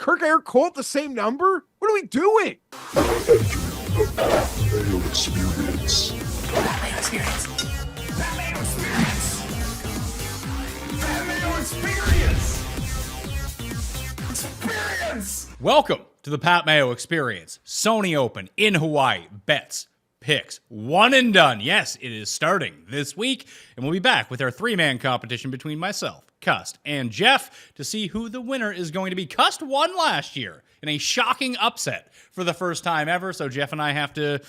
Kirk Eric Cole at the same number? What are we doing? Mayo experience. Mayo experience. Mayo experience. Mayo experience. Experience. Welcome to the Pat Mayo Experience. Sony Open in Hawaii. Bets, picks, one and done. Yes, it is starting this week, and we'll be back with our three-man competition between myself, Cust, and Jeff to see who the winner is going to be. Cust won last year in a shocking upset for the first time ever, so Jeff and I have to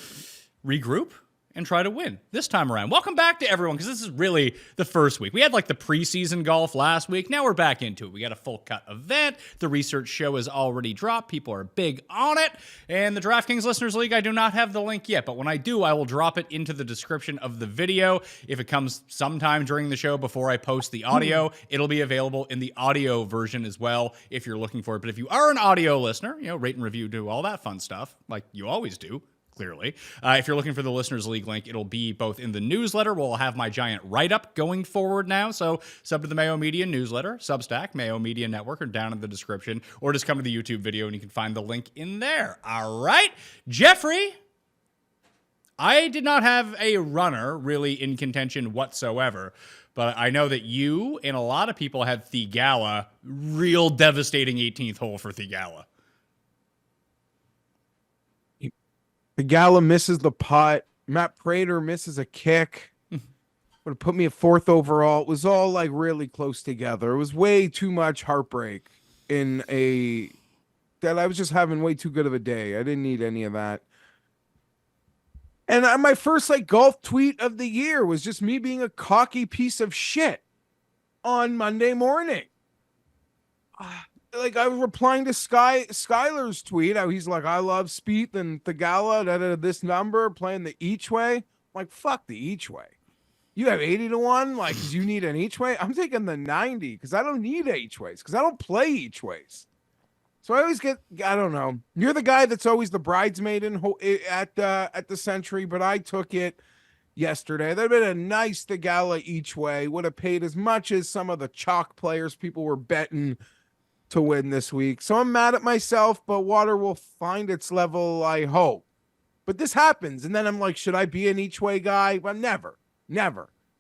regroup and try to win this time around. Welcome back to everyone, because this is really the first week. We had like the preseason golf last week. Now we're back into it. We got a full cut event. The research show is already dropped. People are big on it. And the DraftKings Listeners League, I do not have the link yet, but when I do, I will drop it into the description of the video. If it comes sometime during the show before I post the audio, it'll be available in the audio version as well if you're looking for it. But if you are an audio listener, rate and review, do all that fun stuff like you always do. Clearly. If you're looking for the Listeners League link, it'll be both in the newsletter. We'll have my giant write-up going forward now. So sub to the Mayo Media newsletter, Substack, Mayo Media Network, or down in the description, or just come to the YouTube video and you can find the link in there. All right. Jeffrey, I did not have a runner really in contention whatsoever, but I know that you and a lot of people had Theegala, real devastating 18th hole for Theegala. The Gala misses the putt. Matt Prater misses a kick. Would have put me at fourth overall. It was all like really close together. It was way too much heartbreak that I was just having way too good of a day. I didn't need any of that. And my first golf tweet of the year was just me being a cocky piece of shit on Monday morning. I was replying to Skylar's tweet. How he's like, I love Spieth and Theegala, this number, playing the each way. I'm like, fuck the each way. You have 80 to 1, because you need an each way. I'm taking the 90 because I don't need each ways because I don't play each ways. So I always I don't know. You're the guy that's always the bridesmaid at the Sentry, but I took it yesterday. That'd been a nice Theegala each way. Would have paid as much as some of the chalk players people were betting to win this week. So I'm mad at myself, but water will find its level, I hope. But this happens, and then I'm like, should I be an each way guy? Well, never.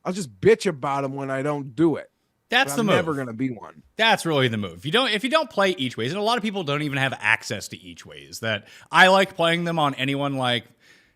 I'll just bitch about him when I don't do it. That's the move. move. I'm never going to be one. That's really the move. If you don't play each ways, and a lot of people don't even have access to each ways, that I like playing them on anyone like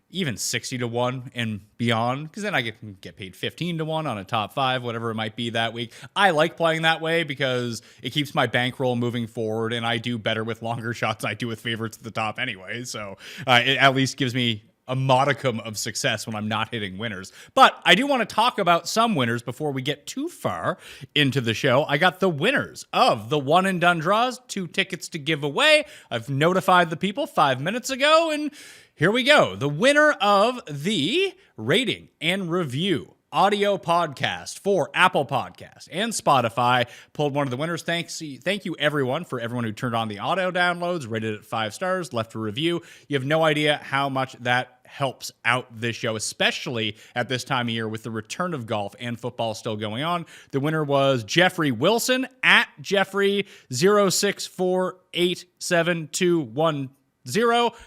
even 60 to 1 and beyond, because then I get paid 15 to 1 on a top 5, whatever it might be that week. I like playing that way because it keeps my bankroll moving forward, and I do better with longer shots than I do with favorites at the top anyway. So it at least gives me a modicum of success when I'm not hitting winners. But I do want to talk about some winners before we get too far into the show. I got the winners of the one and done draws, 2 tickets to give away. I've notified the people 5 minutes ago, and here we go. The winner of the rating and review audio podcast for Apple Podcasts and Spotify pulled one of the winners. Thank you everyone who turned on the audio downloads, rated it 5 stars, left a review. You have no idea how much that helps out this show, especially at this time of year with the return of golf and football still going on. The winner was Jeffrey Wilson at Jeffrey06487210.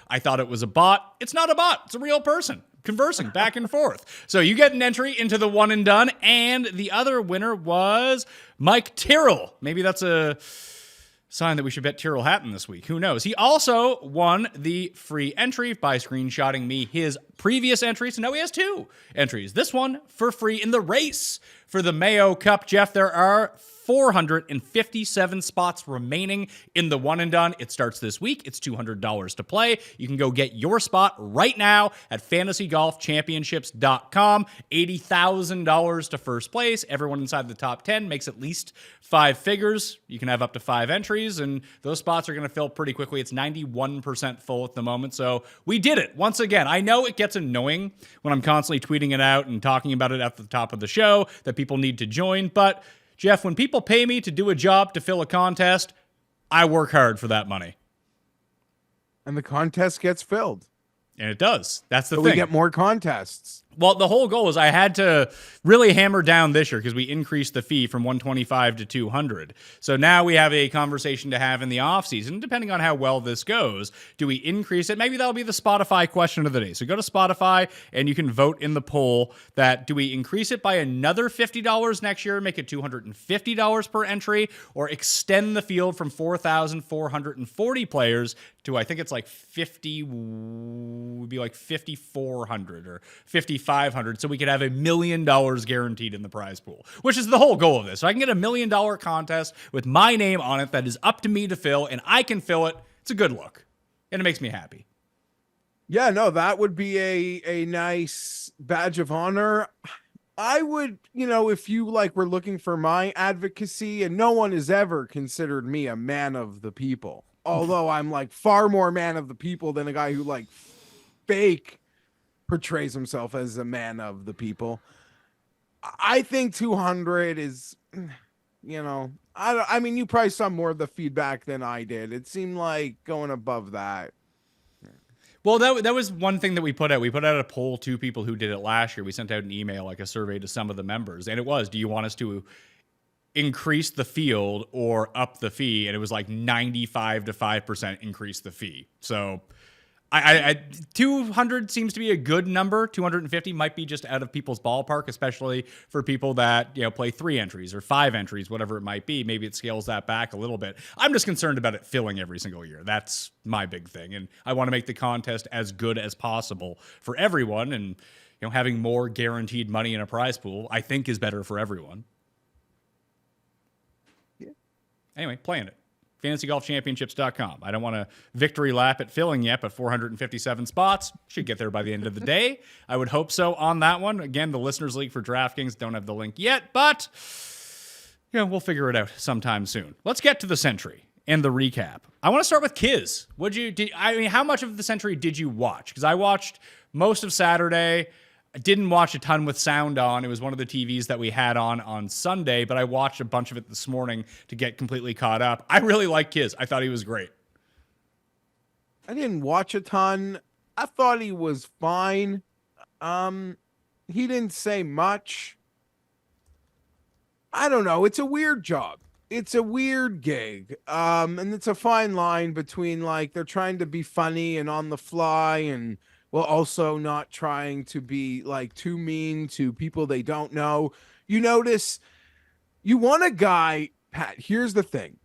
I thought it was a bot. It's not a bot. It's a real person conversing back and forth. So you get an entry into the one and done. And the other winner was Mike Tyrrell. Maybe that's a sign that we should bet Tyrrell Hatton this week. Who knows? He also won the free entry by screenshotting me his previous entry. So now he has 2 entries. This one for free in the race for the Mayo Cup. Jeff, there are 457 spots remaining in the one and done. It starts this week. It's $200 to play. You can go get your spot right now at fantasygolfchampionships.com. $80,000 to first place. Everyone inside the top 10 makes at least 5 figures. You can have up to 5 entries, and those spots are going to fill pretty quickly. It's 91% full at the moment, so we did it once again. I know it gets annoying when I'm constantly tweeting it out and talking about it at the top of the show that people need to join, but Jeff, when people pay me to do a job to fill a contest, I work hard for that money. And the contest gets filled. And it does. That's the So thing. we get more contests. Well, the whole goal is I had to really hammer down this year because we increased the fee from 125 to 200. So now we have a conversation to have in the offseason, depending on how well this goes. Do we increase it? Maybe that'll be the Spotify question of the day. So go to Spotify and you can vote in the poll that do we increase it by another $50 next year, make it $250 per entry, or extend the field from 4,440 players to, I think it's like 50, would be like 5,400 or 5,500, so we could have $1 million guaranteed in the prize pool, which is the whole goal of this. So I can get $1 million contest with my name on it that is up to me to fill, and I can fill it. It's a good look, and it makes me happy. Yeah, no, that would be a nice badge of honor. I would, if you were looking for my advocacy, and no one has ever considered me a man of the people. Although I'm far more man of the people than a guy who fake portrays himself as a man of the people. I think 200 is, I mean, you probably saw more of the feedback than I did. It seemed like going above that. Well, that was one thing that we put out. We put out a poll to people who did it last year. We sent out an email, a survey to some of the members, and it was, do you want us to increase the field or up the fee? And it was 95 to 5% increase the fee. So I 200 seems to be a good number. 250 might be just out of people's ballpark, especially for people that play 3 entries or 5 entries, whatever it might be. Maybe it scales that back a little bit. I'm just concerned about it filling every single year. That's my big thing, and I want to make the contest as good as possible for everyone. And having more guaranteed money in a prize pool, I think, is better for everyone. Anyway, playing it. FantasyGolfChampionships.com. I don't want to victory lap at filling yet, but 457 spots. Should get there by the end of the day. I would hope so on that one. Again, the Listeners League for DraftKings, don't have the link yet, but we'll figure it out sometime soon. Let's get to the Sentry and the recap. I want to start with Kiz. How much of the Sentry did you watch? Because I watched most of Saturday. I didn't watch a ton with sound on. It was one of the TVs that we had on Sunday, but I watched a bunch of it this morning to get completely caught up. I really like Kiz. I thought he was great. I didn't watch a ton. I thought he was fine. He didn't say much. I don't know. It's a weird job. It's a weird gig. And it's a fine line between they're trying to be funny and on the fly and also not trying to be too mean to people they don't know. You notice you want a guy, Pat, here's the thing.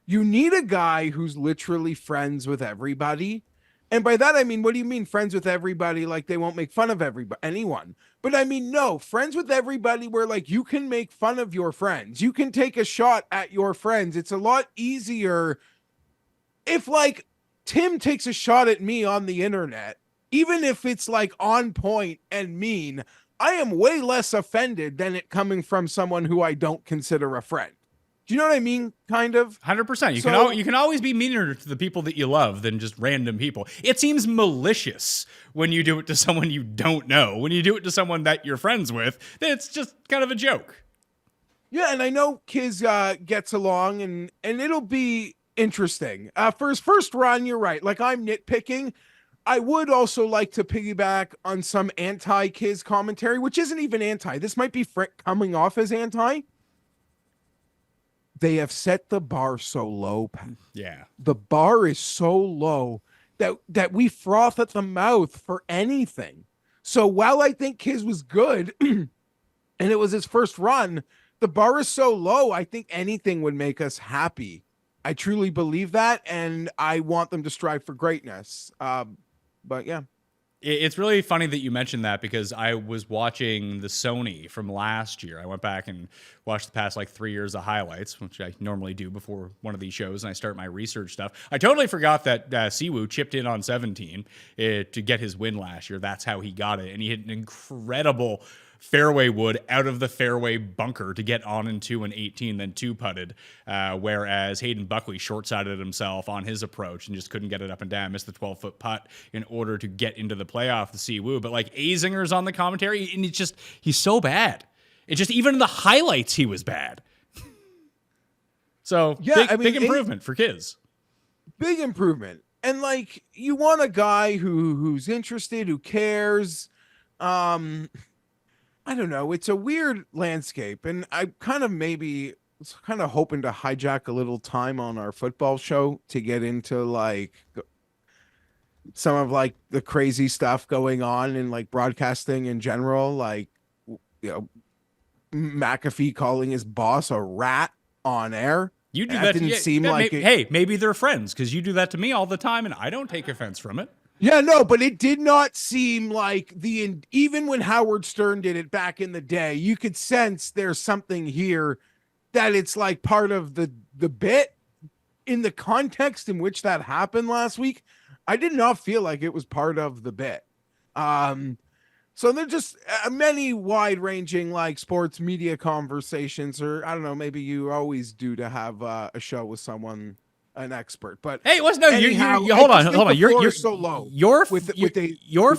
You need a guy who's literally friends with everybody. And by that, I mean, what do you mean friends with everybody? They won't make fun of anyone. But I mean, no, friends with everybody where you can make fun of your friends. You can take a shot at your friends. It's a lot easier if Tim takes a shot at me on the internet. Even if it's on point and mean, I am way less offended than it coming from someone who I don't consider a friend. Do you know what I mean? Kind of. 100%. You can always be meaner to the people that you love than just random people. It seems malicious when you do it to someone you don't know. When you do it to someone that you're friends with, then it's just kind of a joke. Yeah, and I know Kiz gets along, and it'll be interesting. For his first run, you're right. I'm nitpicking. I would also like to piggyback on some anti-Kiz commentary, which isn't even anti. This might be coming off as anti. They have set the bar so low, Pat. Yeah. The bar is so low that we froth at the mouth for anything. So while I think Kiz was good, and it was his first run, the bar is so low, I think anything would make us happy. I truly believe that, and I want them to strive for greatness. But yeah. It's really funny that you mentioned that because I was watching the Sony from last year. I went back and watched the past 3 years of highlights, which I normally do before one of these shows, and I start my research stuff. I totally forgot that Siwoo chipped in on 17 to get his win last year. That's how he got it, and he hit an incredible fairway wood out of the fairway bunker to get on into an 18, then 2-putted, whereas Hayden Buckley short-sided himself on his approach and just couldn't get it up and down, missed the 12-foot putt in order to get into the playoff to Siwoo. But Azinger's on the commentary, and he's so bad. It just, even in the highlights, he was bad. So, yeah, big improvement for Kiz. Big improvement. and like you want a guy who's interested, who cares. I don't know. It's a weird landscape, and I kind of maybe was kind of hoping to hijack a little time on our football show to get into like some of like the crazy stuff going on in like broadcasting in general, like you know McAfee calling his boss a rat on air. You do And that. didn't Yeah, seem yeah, like it. hey, maybe they're friends because you do that to me all the time, and I don't take offense from it. Yeah, no, but it did not seem like even when Howard Stern did it back in the day, you could sense there's something here that it's like part of the bit in the context in which that happened last week. I did not feel like it was part of the bit. So they're just many wide-ranging like sports media conversations, or I don't know, maybe you always do to have a show with someone, an expert. But hey, what's no? anyhow, You hold on. You're so low. You're with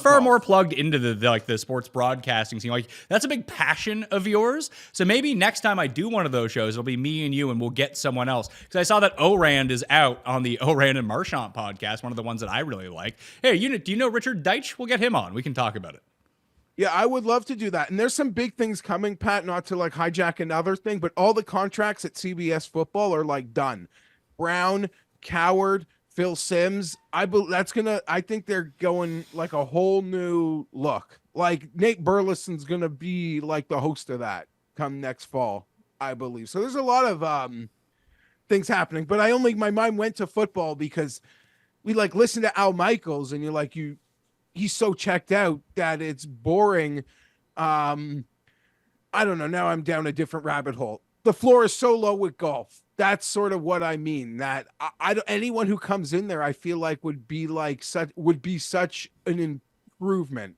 far golf. more plugged into the like the sports broadcasting scene. Like that's a big passion of yours. So maybe next time I do one of those shows, it'll be me and you, and we'll get someone else. Because I saw that Orand is out on the Orand and Marchant podcast, one of the ones that I really like. Hey, do you know Richard Deitch? We'll get him on. We can talk about it. Yeah, I would love to do that. And there's some big things coming, Pat, not to like hijack another thing, but all the contracts at CBS football are like done. Brown, Coward, Phil Simms. I think they're going like a whole new look. Like Nate Burleson's going to be like the host of that come next fall, I believe. So there's a lot of things happening, but my mind went to football because we like listen to Al Michaels and you're like, he's so checked out that it's boring. I don't know. Now I'm down a different rabbit hole. The floor is so low with golf. That's sort of what I mean. That I don't, anyone who comes in there, I feel like would be such an improvement.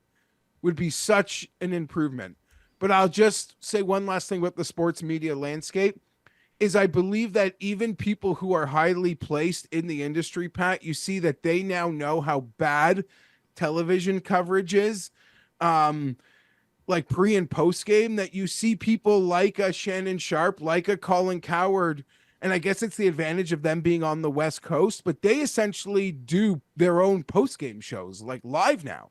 But I'll just say one last thing with the sports media landscape is I believe that even people who are highly placed in the industry, Pat, you see that they now know how bad television coverage is, like pre and post game, that you see people like a Shannon Sharp, like a Colin Coward, and I guess it's the advantage of them being on the West Coast, but they essentially do their own post game shows like live now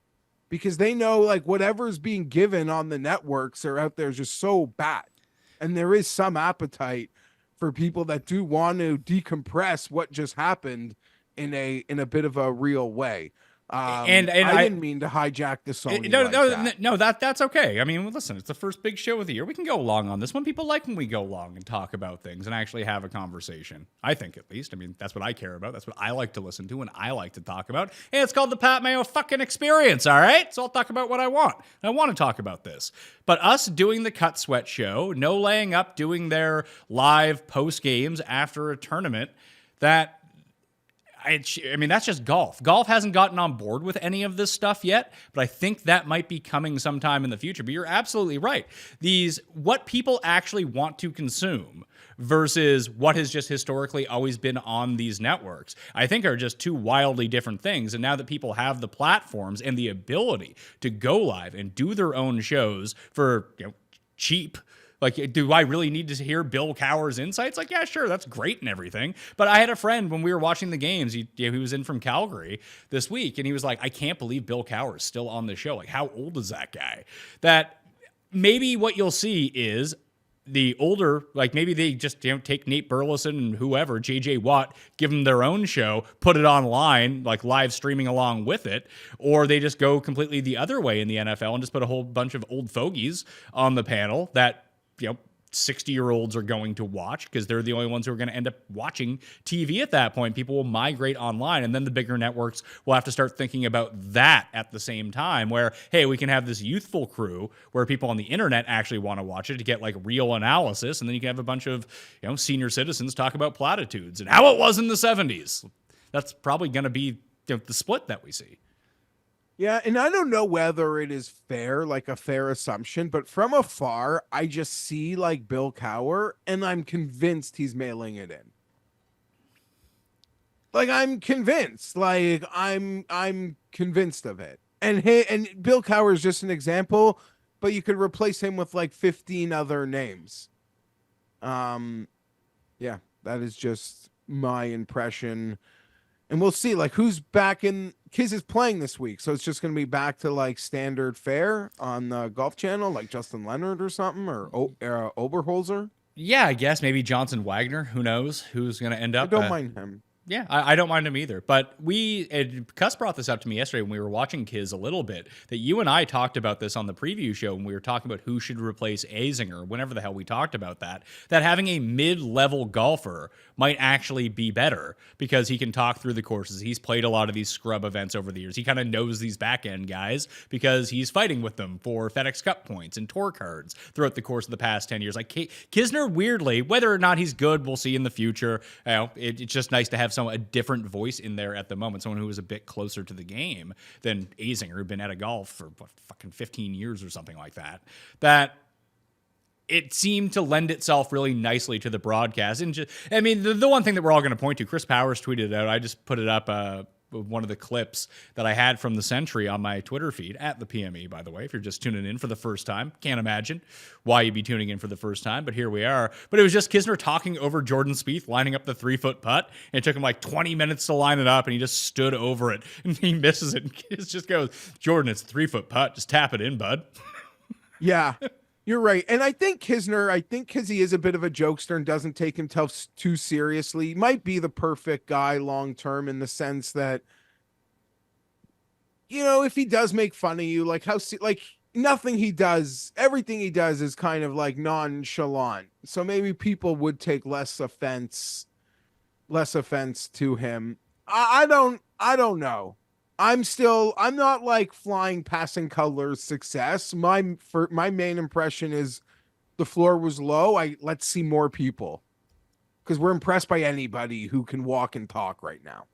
because they know like whatever's being given on the networks are out there is just so bad, and there is some appetite for people that do want to decompress what just happened in a bit of a real way. And I didn't mean to hijack the Sony. That's okay. I mean, listen, it's the first big show of the year. We can go long on this one. People like when we go long and talk about things and actually have a conversation. I think, at least. I mean, that's what I care about. That's what I like to listen to and I like to talk about. And it's called the Pat Mayo fucking experience. All right, so I'll talk about what I want. I want to talk about this. But us doing the Cut Sweat show, no laying up, doing their live post games after a tournament, I mean, that's just golf. Golf hasn't gotten on board with any of this stuff yet, but I think that might be coming sometime in the future. But you're absolutely right. What people actually want to consume versus what has just historically always been on these networks, I think are just two wildly different things. And now that people have the platforms and the ability to go live and do their own shows for cheap, like, do I really need to hear Bill Cowher's insights? Like, yeah, sure, that's great and everything. But I had a friend when we were watching the games, he was in from Calgary this week, and he was like, I can't believe Bill Cowher is still on the show. Like, how old is that guy? That maybe what you'll see is the older, like maybe they just take Nate Burleson and whoever, JJ Watt, give them their own show, put it online, like live streaming along with it, or they just go completely the other way in the NFL and just put a whole bunch of old fogies on the panel that 60-year-olds are going to watch because they're the only ones who are going to end up watching TV at that point. People will migrate online, and then the bigger networks will have to start thinking about that at the same time where, hey, we can have this youthful crew where people on the internet actually want to watch it to get like real analysis, and then you can have a bunch of senior citizens talk about platitudes and how it was in the 70s. That's probably going to be the split that we see. Yeah, and I don't know whether it is fair, like a fair assumption, but from afar, I just see like Bill Cowher, and I'm convinced he's mailing it in. Like I'm convinced, like I'm convinced of it. And Bill Cowher is just an example, but you could replace him with like 15 other names. Yeah, that is just my impression. And we'll see like who's back in. Kiz is playing this week, so it's just going to be back to like standard fare on the Golf Channel, like Justin Leonard or something, or Oberholzer. Yeah, I guess maybe Johnson Wagner. Who knows who's going to end up? I don't mind him. Yeah, I don't mind him either. But Cuss brought this up to me yesterday when we were watching Kiz a little bit, that you and I talked about this on the preview show when we were talking about who should replace Azinger, whenever the hell we talked about that having a mid-level golfer might actually be better because he can talk through the courses. He's played a lot of these scrub events over the years. He kind of knows these back-end guys because he's fighting with them for FedEx Cup points and tour cards throughout the course of the past 10 years. Like Kisner, weirdly, whether or not he's good, we'll see in the future. You know, it's just nice to have a different voice in there at the moment, someone who was a bit closer to the game than Azinger, who'd been out of golf for fucking 15 years or something like that. That it seemed to lend itself really nicely to the broadcast. And just, I mean, the one thing that we're all going to point to, Chris Powers tweeted it out. I just put it up. One of the clips that I had from the Sentry on my Twitter feed at the PME, by the way, if you're just tuning in for the first time. Can't imagine why you'd be tuning in for the first time, but here we are. But it was just Kisner talking over Jordan Spieth, lining up the 3-foot putt, and it took him like 20 minutes to line it up, and he just stood over it, and he misses it, and Kiz just goes, Jordan, it's a 3-foot putt, just tap it in, bud. Yeah, you're right. And I think Kisner, because he is a bit of a jokester and doesn't take himself too seriously, might be the perfect guy long-term in the sense that, you know, if he does make fun of you, like nothing he does, everything he does is kind of like nonchalant. So maybe people would take less offense to him. I don't know. I'm not like flying passing colors success. My main impression is the floor was low. Let's see more people, because we're impressed by anybody who can walk and talk right now.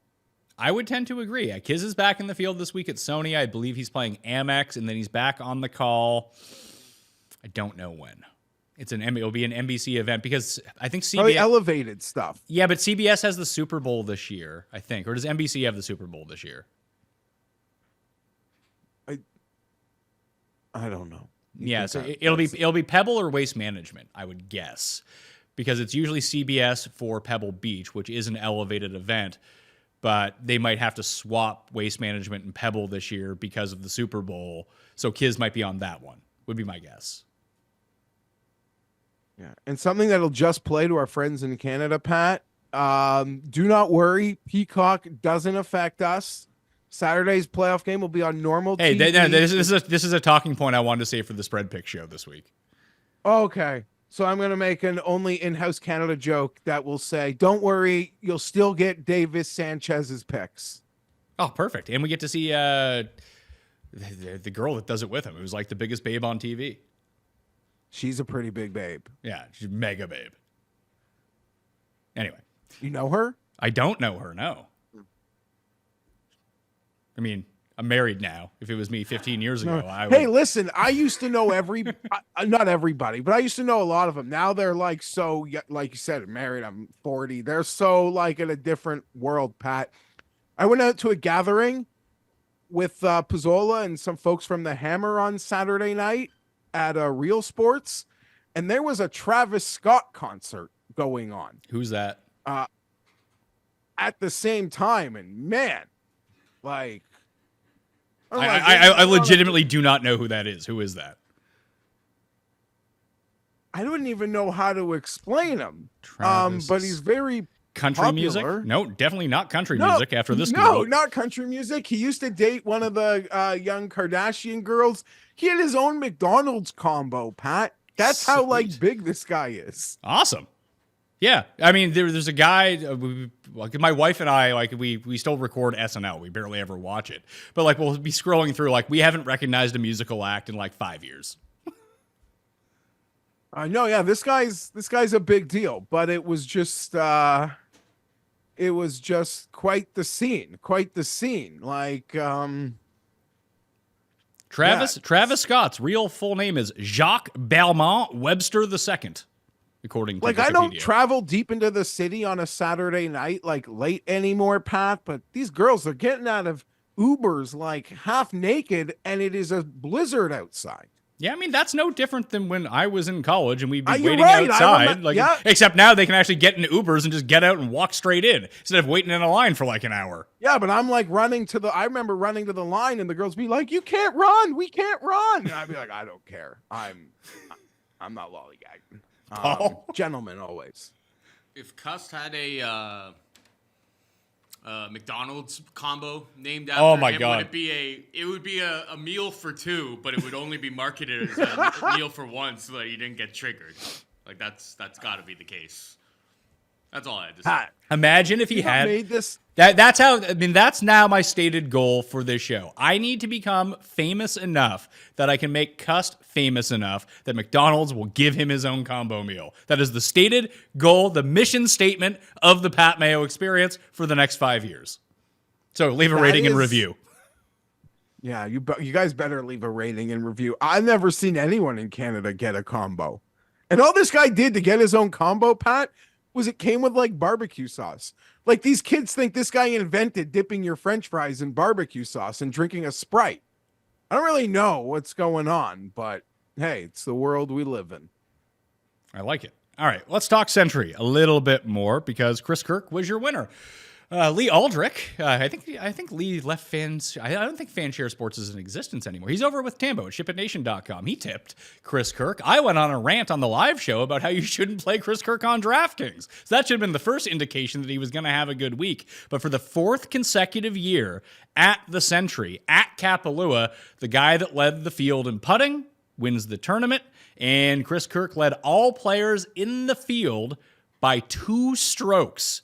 I would tend to agree. Kiz is back in the field this week at Sony. I believe he's playing Amex, and then he's back on the call. I don't know when. It'll be an NBC event because I think CBS Probably elevated stuff. Yeah, but CBS has the Super Bowl this year, I think, or does NBC have the Super Bowl this year? I don't know. Yeah, so it'll be Pebble or Waste Management, I would guess, because it's usually CBS for Pebble Beach, which is an elevated event, but they might have to swap Waste Management and Pebble this year because of the Super Bowl. So Kiz might be on that one, would be my guess. Yeah, and something that'll just play to our friends in Canada, Pat. Do not worry, Peacock doesn't affect us. Saturday's playoff game will be on normal TV. Hey, this is a talking point I wanted to say for the Spread Pick show this week. Okay, so I'm going to make an only in-house Canada joke that will say, don't worry, you'll still get Davis Sanchez's picks. Oh, perfect. And we get to see the girl that does it with him. It was like the biggest babe on TV. She's a pretty big babe. Yeah, she's mega babe. Anyway. You know her? I don't know her, no. I mean, I'm married now. If it was me 15 years ago, I would... Hey, listen, I used to know not everybody, but I used to know a lot of them. Now they're like, so, like you said, married, I'm 40. They're so like in a different world, Pat. I went out to a gathering with Pizzola and some folks from the Hammer on Saturday night at Real Sports, and there was a Travis Scott concert going on. Who's that? At the same time, and man, like, I legitimately do not know who that is. Who is that? I don't even know how to explain him. Travis But he's very country popular. music. No, definitely not country music. After this, no, not country music. He used to date one of the young Kardashian girls. He had his own McDonald's combo, Pat. That's how like big this guy is. Awesome. Yeah, I mean, there's a guy. Like my wife and I, like we still record SNL. We barely ever watch it, but like we'll be scrolling through. Like we haven't recognized a musical act in like 5 years. I know. Yeah, this guy's a big deal, but it was just quite the scene. Quite the scene. Like Travis Scott's real full name is Jacques Belmont Webster II. According to like Wikipedia. I don't travel deep into the city on a Saturday night like late anymore, Pat, but these girls are getting out of Ubers like half naked and it is a blizzard outside. Yeah, I mean, that's no different than when I was in college and we'd be You're waiting right. outside. Yeah. Except now they can actually get in Ubers and just get out and walk straight in instead of waiting in a line for like an hour. Yeah, but I'm like I remember running to the line and the girls be like, "You can't run. We can't run." And I'd be like, "I don't care. I'm not lollygagging." Gentlemen always. If Cust had a McDonald's combo named after my him, God. it would be a meal for two, but it would only be marketed as a meal for one so that you didn't get triggered. Like that's got to be the case. That's all I had to say. Pat, Imagine if he had made this. That's how. I mean, that's now my stated goal for this show. I need to become famous enough that I can make Cust famous enough that McDonald's will give him his own combo meal. That is the stated goal, the mission statement of the Pat Mayo experience for the next 5 years. So leave a rating and review. Yeah, you guys better leave a rating and review. I've never seen anyone in Canada get a combo, and all this guy did to get his own combo, Pat, was it came with like barbecue sauce. Like these kids think this guy invented dipping your French fries in barbecue sauce and drinking a Sprite. I don't really know what's going on, but hey, it's the world we live in. I like it. All right, let's talk Sentry a little bit more because Chris Kirk was your winner. Lee Aldrich, I think Lee left fans. I don't think Fanshare Sports is in existence anymore. He's over with Tambo at shipitnation.com. He tipped Chris Kirk. I went on a rant on the live show about how you shouldn't play Chris Kirk on DraftKings. So that should have been the first indication that he was going to have a good week. But for the fourth consecutive year at the Sentry, at Kapalua, the guy that led the field in putting wins the tournament. And Chris Kirk led all players in the field by 2 strokes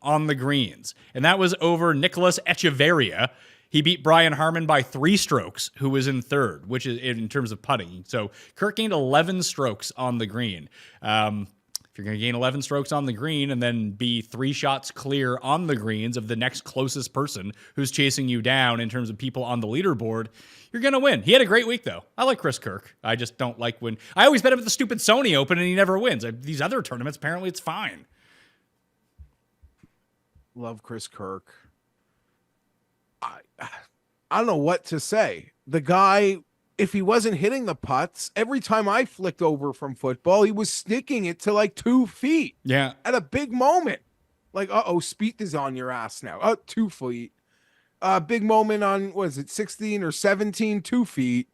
on the greens. And that was over Nicholas Echeverria. He beat Brian Harmon by 3 strokes, who was in third, which is in terms of putting. So Kirk gained 11 strokes on the green. If you're going to gain 11 strokes on the green and then be 3 shots clear on the greens of the next closest person who's chasing you down in terms of people on the leaderboard, you're going to win. He had a great week, though. I like Chris Kirk. I just don't like when... I always bet him at the stupid Sony Open and he never wins. These other tournaments, apparently it's fine. Love Chris Kirk. I don't know what to say. The guy, if he wasn't hitting the putts, every time I flicked over from football, he was sticking it to like 2 feet. Yeah. At a big moment. Like, Spieth is on your ass now. 2 feet. Big moment on, what is it, 16 or 17, 2 feet.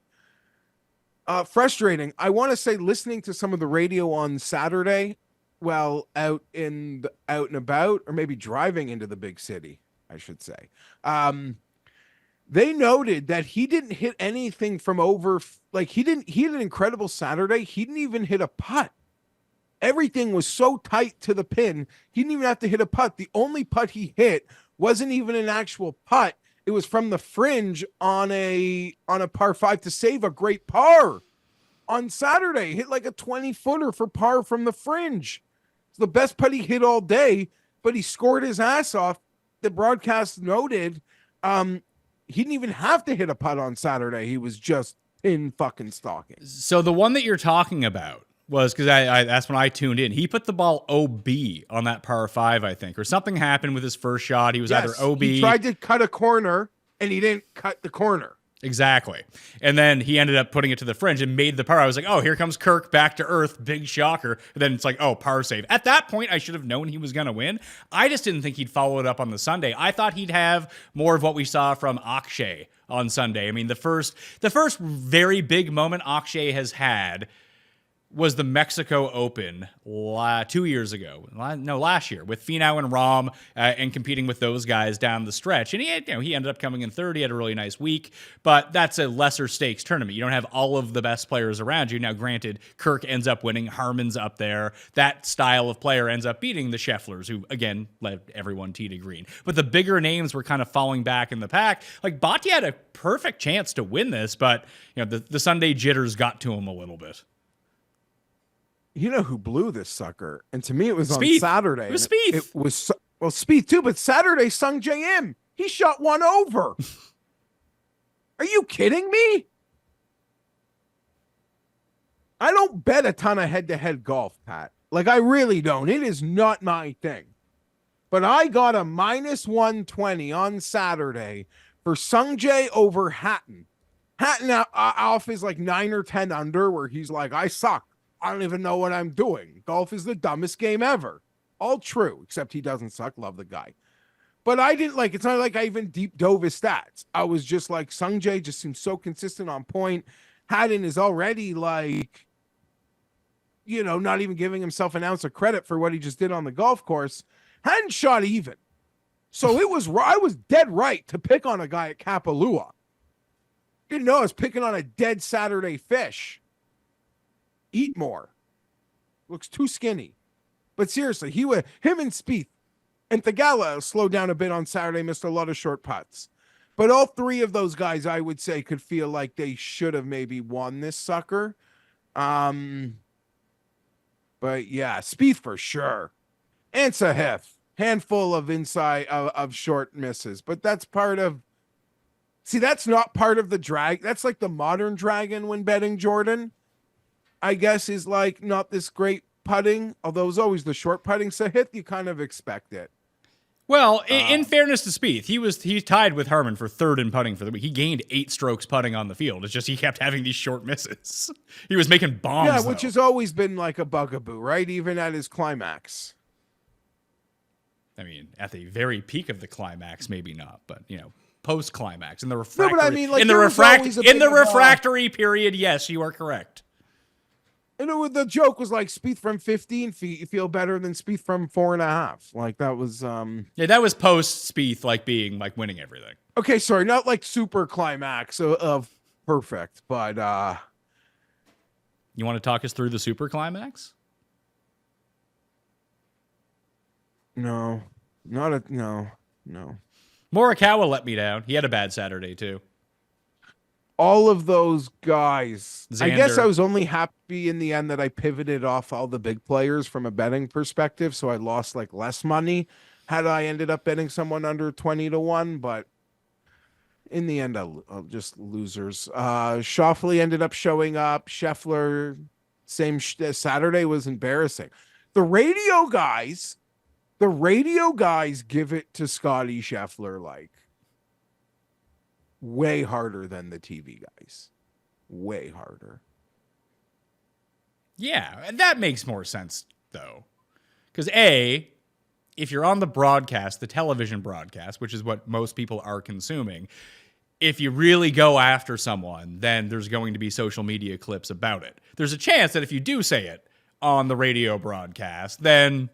Frustrating. I want to say listening to some of the radio on Saturday, well, out and about, or maybe driving into the big city, I should say. They noted that he didn't hit anything from over, like he had an incredible Saturday. He didn't even hit a putt. Everything was so tight to the pin. He didn't even have to hit a putt. The only putt he hit wasn't even an actual putt. It was from the fringe on a par 5 to save a great par on Saturday. Hit like a 20-footer for par from the fringe. It's the best putt he hit all day, but he scored his ass off. The broadcast noted he didn't even have to hit a putt on Saturday. He was just pin fucking stalking. So the one that you're talking about was, because I that's when I tuned in. He put the ball OB on that par 5, I think, or something happened with his first shot. He was either OB. He tried to cut a corner, and he didn't cut the corner. Exactly. And then he ended up putting it to the fringe and made the par. I was like, oh, here comes Kirk back to earth. Big shocker. And then it's like, oh, par save. At that point, I should have known he was going to win. I just didn't think he'd follow it up on the Sunday. I thought he'd have more of what we saw from Akshay on Sunday. I mean, the first very big moment Akshay has had was the Mexico Open 2 years ago. No, last year with Finau and Rahm and competing with those guys down the stretch. And he ended up coming in third. He had a really nice week, but that's a lesser stakes tournament. You don't have all of the best players around you. Now, granted, Kirk ends up winning. Harmon's up there. That style of player ends up beating the Schefflers, who, again, led everyone tee to green. But the bigger names were kind of falling back in the pack. Like, Bhatia had a perfect chance to win this, but the Sunday jitters got to him a little bit. You know who blew this sucker? And to me, it was Spieth. on Saturday. It was Spieth. It was, well, Spieth too, but Saturday, Sung J M. He shot one over. Are you kidding me? I don't bet a ton of head-to-head golf, Pat. Like, I really don't. It is not my thing. But I got a minus 120 on Saturday for Sung J over Hatton. Hatton off is like 9 or 10 under, where he's like, I suck. I don't even know what I'm doing. Golf is the dumbest game ever. All true, except he doesn't suck. Love the guy. But I didn't like, it's not like I even deep dove his stats. I was just like, Sung Jae just seems so consistent on point. Hatton is already like, you know, not even giving himself an ounce of credit for what he just did on the golf course. Hatton shot even. So I was dead right to pick on a guy at Kapalua. Didn't know I was picking on a dead Saturday fish. Eat more. Looks too skinny. But seriously, him and Spieth and Thagala slowed down a bit on Saturday, missed a lot of short putts. But all three of those guys, I would say, could feel like they should have maybe won this sucker. But yeah, Spieth for sure. And Sahith. Handful of inside of short misses. But that's part of... See, that's not part of the drag. That's like the modern dragon when betting Jordan, I guess, is like not this great putting. Although it was always the short putting. Sahith, you kind of expect it. Well, in fairness to Spieth, he tied with Harmon for third in putting for the week. He gained 8 strokes putting on the field. It's just he kept having these short misses. He was making bombs. Yeah, which has always been like a bugaboo, right? Even at his climax. I mean, at the very peak of the climax, maybe not, but you know, post climax in the refractory. No, but I mean, like, in the refractory period, yes, you are correct. And the joke was like Spieth from 15 feet, you feel better than Spieth from 4.5. Like that was yeah, that was post Spieth like being like winning everything. Okay, sorry, not like super climax of perfect, but you want to talk us through the super climax? No. Morikawa let me down. He had a bad Saturday too. All of those guys. Xander. I guess I was only happy in the end that I pivoted off all the big players from a betting perspective, so I lost like less money had I ended up betting someone under 20-1, but in the end, I'll just losers. Schauffele ended up showing up. Scheffler, same Saturday was embarrassing. The radio guys give it to Scotty Scheffler like way harder than the TV guys. Way harder. Yeah, and that makes more sense, though. Because A, if you're on the broadcast, the television broadcast, which is what most people are consuming, if you really go after someone, then there's going to be social media clips about it. There's a chance that if you do say it on the radio broadcast, then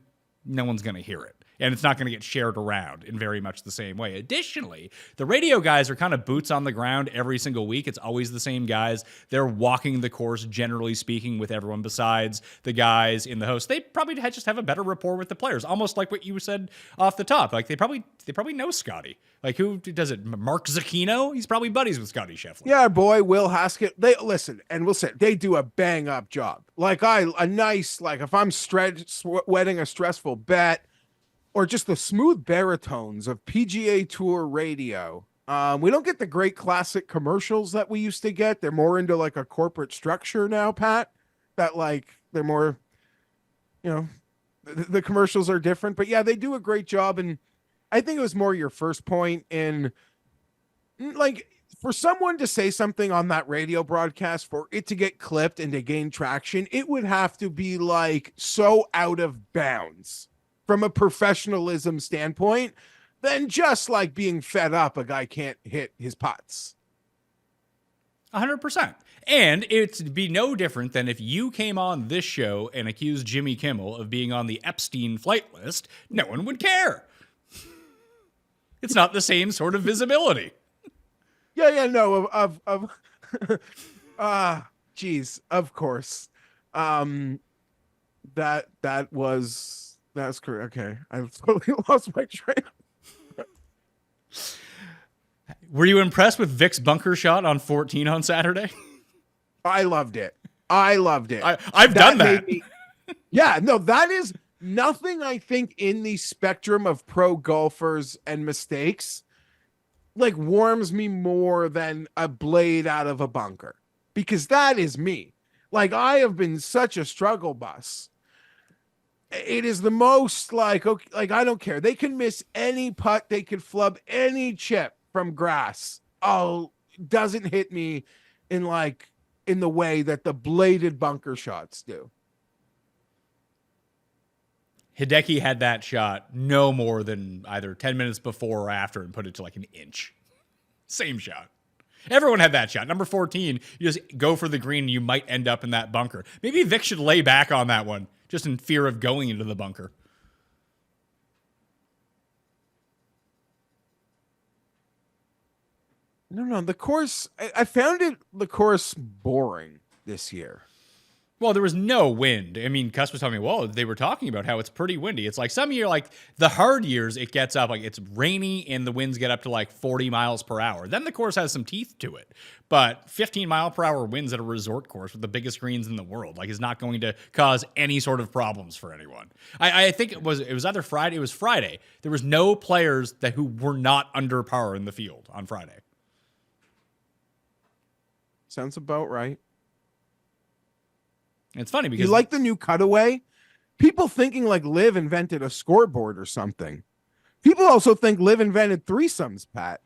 no one's going to hear it. And it's not going to get shared around in very much the same way. Additionally, the radio guys are kind of boots on the ground every single week. It's always the same guys. They're walking the course, generally speaking, with everyone besides the guys in the host. They probably just have a better rapport with the players, almost like what you said off the top. Like they probably know Scotty. Like who does it? Mark Zucchino? He's probably buddies with Scotty Scheffler. Yeah, boy, Will Haskett. They listen, and we'll say they do a bang up job. Like if I'm sweating a stressful bet, or just the smooth baritones of PGA Tour radio. We don't get the great classic commercials that we used to get. They're more into like a corporate structure now, Pat, that like they're more, you know, the commercials are different, but yeah, they do a great job. And I think it was more your first point in like for someone to say something on that radio broadcast, for it to get clipped and to gain traction, it would have to be like so out of bounds from a professionalism standpoint than just like being fed up a guy can't hit his putts. 100%. And it'd be no different than if you came on this show and accused Jimmy Kimmel of being on the Epstein flight list, no one would care. It's not the same sort of visibility. No, geez, of course. That's correct. Okay. I've totally lost my train. Were you impressed with Vic's bunker shot on 14 on Saturday? I loved it. I've done that. That is nothing I think in the spectrum of pro golfers and mistakes like warms me more than a blade out of a bunker, because that is me. Like I have been such a struggle bus. It is the most like, okay, like I don't care. They can miss any putt. They can flub any chip from grass. I'll doesn't hit me in the way that the bladed bunker shots do. Hideki had that shot no more than either 10 minutes before or after and put it to like an inch. Same shot. Everyone had that shot. Number 14, you just go for the green and you might end up in that bunker. Maybe Vic should lay back on that one just in fear of going into the bunker. No, the course, I found the course boring this year. Well, there was no wind. I mean, Cuss was telling me, well, they were talking about how it's pretty windy. It's like some year, like the hard years, it gets up, like it's rainy and the winds get up to like 40 miles per hour. Then the course has some teeth to it. But 15-mile-per-hour winds at a resort course with the biggest greens in the world, like, is not going to cause any sort of problems for anyone. I think it was either Friday. It was Friday. There was no players who were not under par in the field on Friday. Sounds about right. It's funny because you like the new cutaway. People thinking like Liv invented a scoreboard or something. People also think Liv invented threesomes, Pat.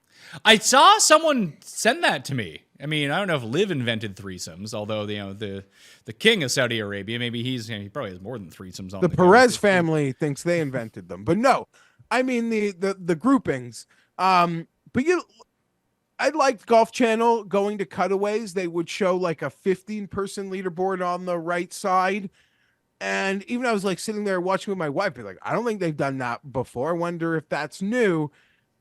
I saw someone send that to me. I mean, I don't know if Liv invented threesomes, although the king of Saudi Arabia, maybe he probably has more than threesomes on the Perez family thinks they invented them, but no, I mean the groupings. But I liked Golf Channel going to cutaways. They would show like a 15-person leaderboard on the right side. And even I was like sitting there watching with my wife, be like, I don't think they've done that before. I wonder if that's new.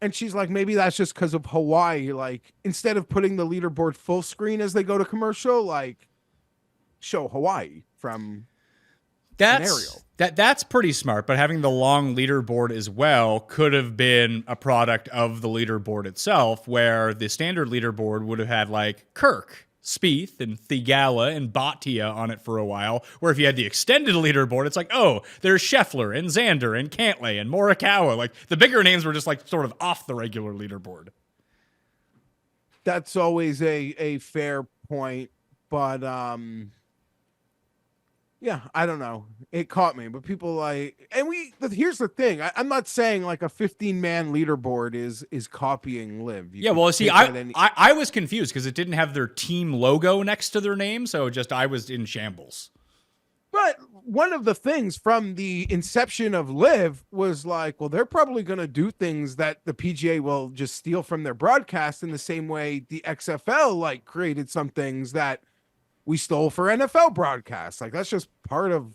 And she's like, maybe that's just because of Hawaii. Like, instead of putting the leaderboard full screen as they go to commercial, like show Hawaii from an aerial. That's pretty smart, but having the long leaderboard as well could have been a product of the leaderboard itself, where the standard leaderboard would have had like Kirk, Spieth, and Thigala and Bhatia on it for a while, where if you had the extended leaderboard, it's like, oh, there's Scheffler and Xander and Cantlay and Morikawa. Like, the bigger names were just like sort of off the regular leaderboard. That's always a fair point, but yeah, I don't know. It caught me, but people like, and here's the thing. I'm not saying like a 15-man leaderboard is copying Liv. Yeah, well, see, I was confused because it didn't have their team logo next to their name, so I was in shambles. But one of the things from the inception of Liv was like, well, they're probably going to do things that the PGA will just steal from their broadcast in the same way the XFL like created some things that we stole for NFL broadcasts. Like, that's just part of,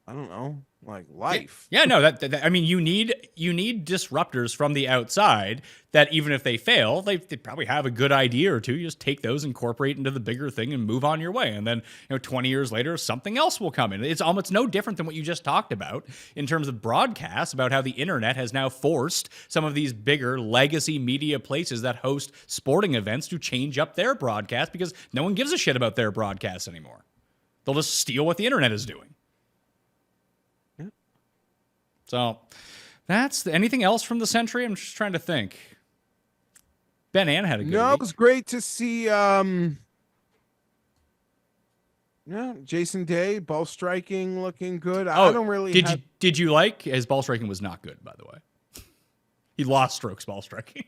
I don't know, like life. Yeah, no, that I mean, you need disruptors from the outside that even if they fail, they probably have a good idea or two. You just take those, incorporate into the bigger thing, and move on your way. And then 20 years later, something else will come in. It's almost no different than what you just talked about in terms of broadcasts, about how the internet has now forced some of these bigger legacy media places that host sporting events to change up their broadcast because no one gives a shit about their broadcasts anymore. They'll just steal what the internet is doing. So that's anything else from the Sentry? I'm just trying to think. Ben Ann had a good week. It was great to see Jason Day, ball striking looking good. I don't really Did you like his ball striking was not good, by the way. He lost strokes ball striking.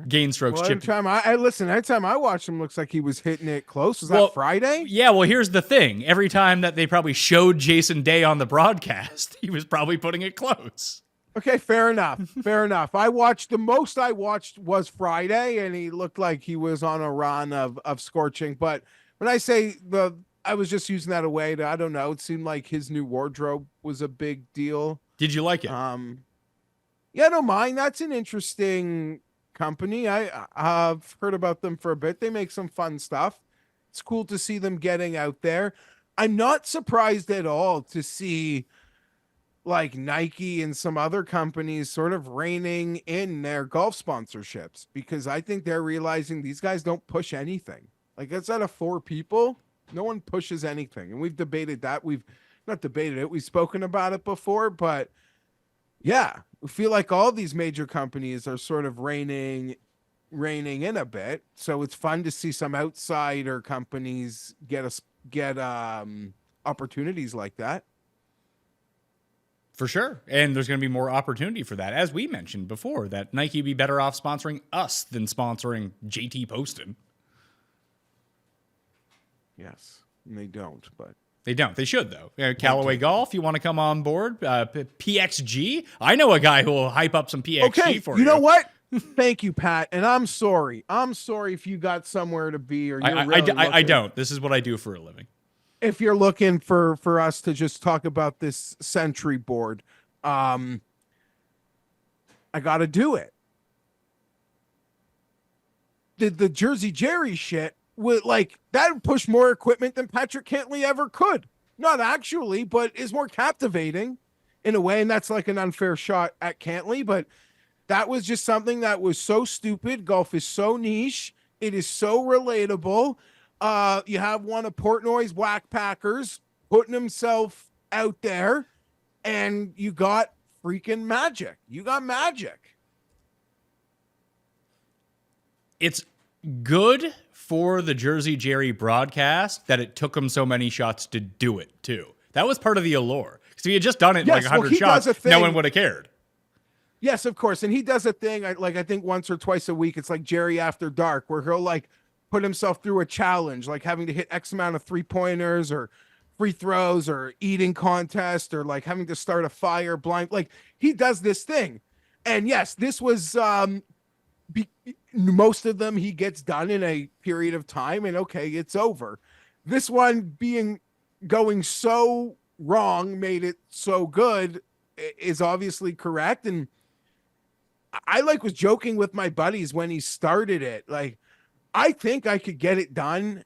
Gain strokes. Well, anytime I watch him, looks like he was hitting it close. Was that Friday? Yeah, well, here's the thing. Every time that they probably showed Jason Day on the broadcast, he was probably putting it close. Okay, fair enough. The most I watched was Friday, and he looked like he was on a run of scorching. But when I say I was just using that away to, I don't know, it seemed like his new wardrobe was a big deal. Did you like it? Yeah, I don't mind. That's an interesting company. I've heard about them for a bit. They make some fun stuff. It's cool to see them getting out there. I'm not surprised at all to see like Nike and some other companies sort of reining in their golf sponsorships, because I think they're realizing these guys don't push anything. Like, it's out of 4 people, no one pushes anything. And we've debated that. We've not debated it. We've spoken about it before, but yeah, we feel like all these major companies are sort of reining in a bit. So it's fun to see some outsider companies get opportunities like that. For sure. And there's going to be more opportunity for that. As we mentioned before, that Nike would be better off sponsoring us than sponsoring JT Poston. Yes, and they don't, but They don't. They should, though. Callaway Golf, you want to come on board? PXG? I know a guy who will hype up some PXG for you. You know what? Thank you, Pat. And I'm sorry. I'm sorry if you got somewhere to be or I don't. This is what I do for a living. If you're looking for us to just talk about this Sentry board, I got to do it. The Jersey Jerry shit would that would push more equipment than Patrick Cantley ever could. Not actually, but is more captivating in a way. And that's like an unfair shot at Cantley, but that was just something that was so stupid. Golf is so niche. It is so relatable. You have one of Portnoy's whack packers putting himself out there, and you got freaking magic. You got magic. It's good for the Jersey Jerry broadcast that it took him so many shots to do it, too. That was part of the allure. Because if he had just done it in 100 shots, no one would have cared. Yes, of course. And he does a thing, I think once or twice a week, it's like Jerry After Dark, where he'll put himself through a challenge, like having to hit X amount of 3-pointers or free throws or eating contest or having to start a fire blind. He does this thing. And yes, this was most of them he gets done in a period of time, and okay, it's over. This one going so wrong made it so good is obviously correct. And I was joking with my buddies when he started it. I think I could get it done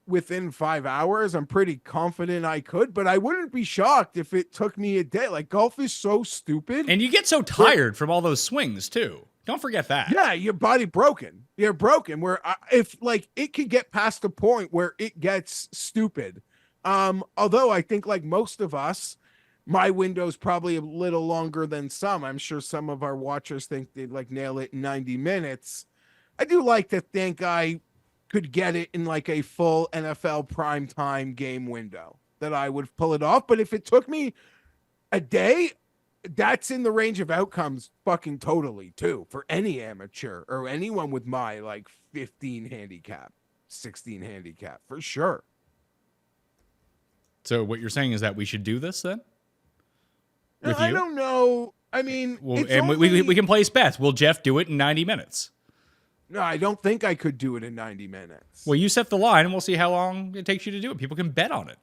within 5 hours. I'm pretty confident I could, but I wouldn't be shocked if it took me a day. Golf is so stupid. And you get so tired from all those swings too. Don't forget that. Yeah, your body broken. You're broken. Where if it could get past the point where it gets stupid. Although I think most of us, my window's probably a little longer than some. I'm sure some of our watchers think they'd nail it in 90 minutes. I do like to think I could get it in a full NFL primetime game window, that I would pull it off. But if it took me a day, that's in the range of outcomes fucking totally too, for any amateur or anyone with my 15 handicap, 16 handicap, for sure. So what you're saying is that we should do this then? I don't know. I mean, we can place bets. Will Geoff do it in 90 minutes? No, I don't think I could do it in 90 minutes. Well, you set the line, and we'll see how long it takes you to do it. People can bet on it.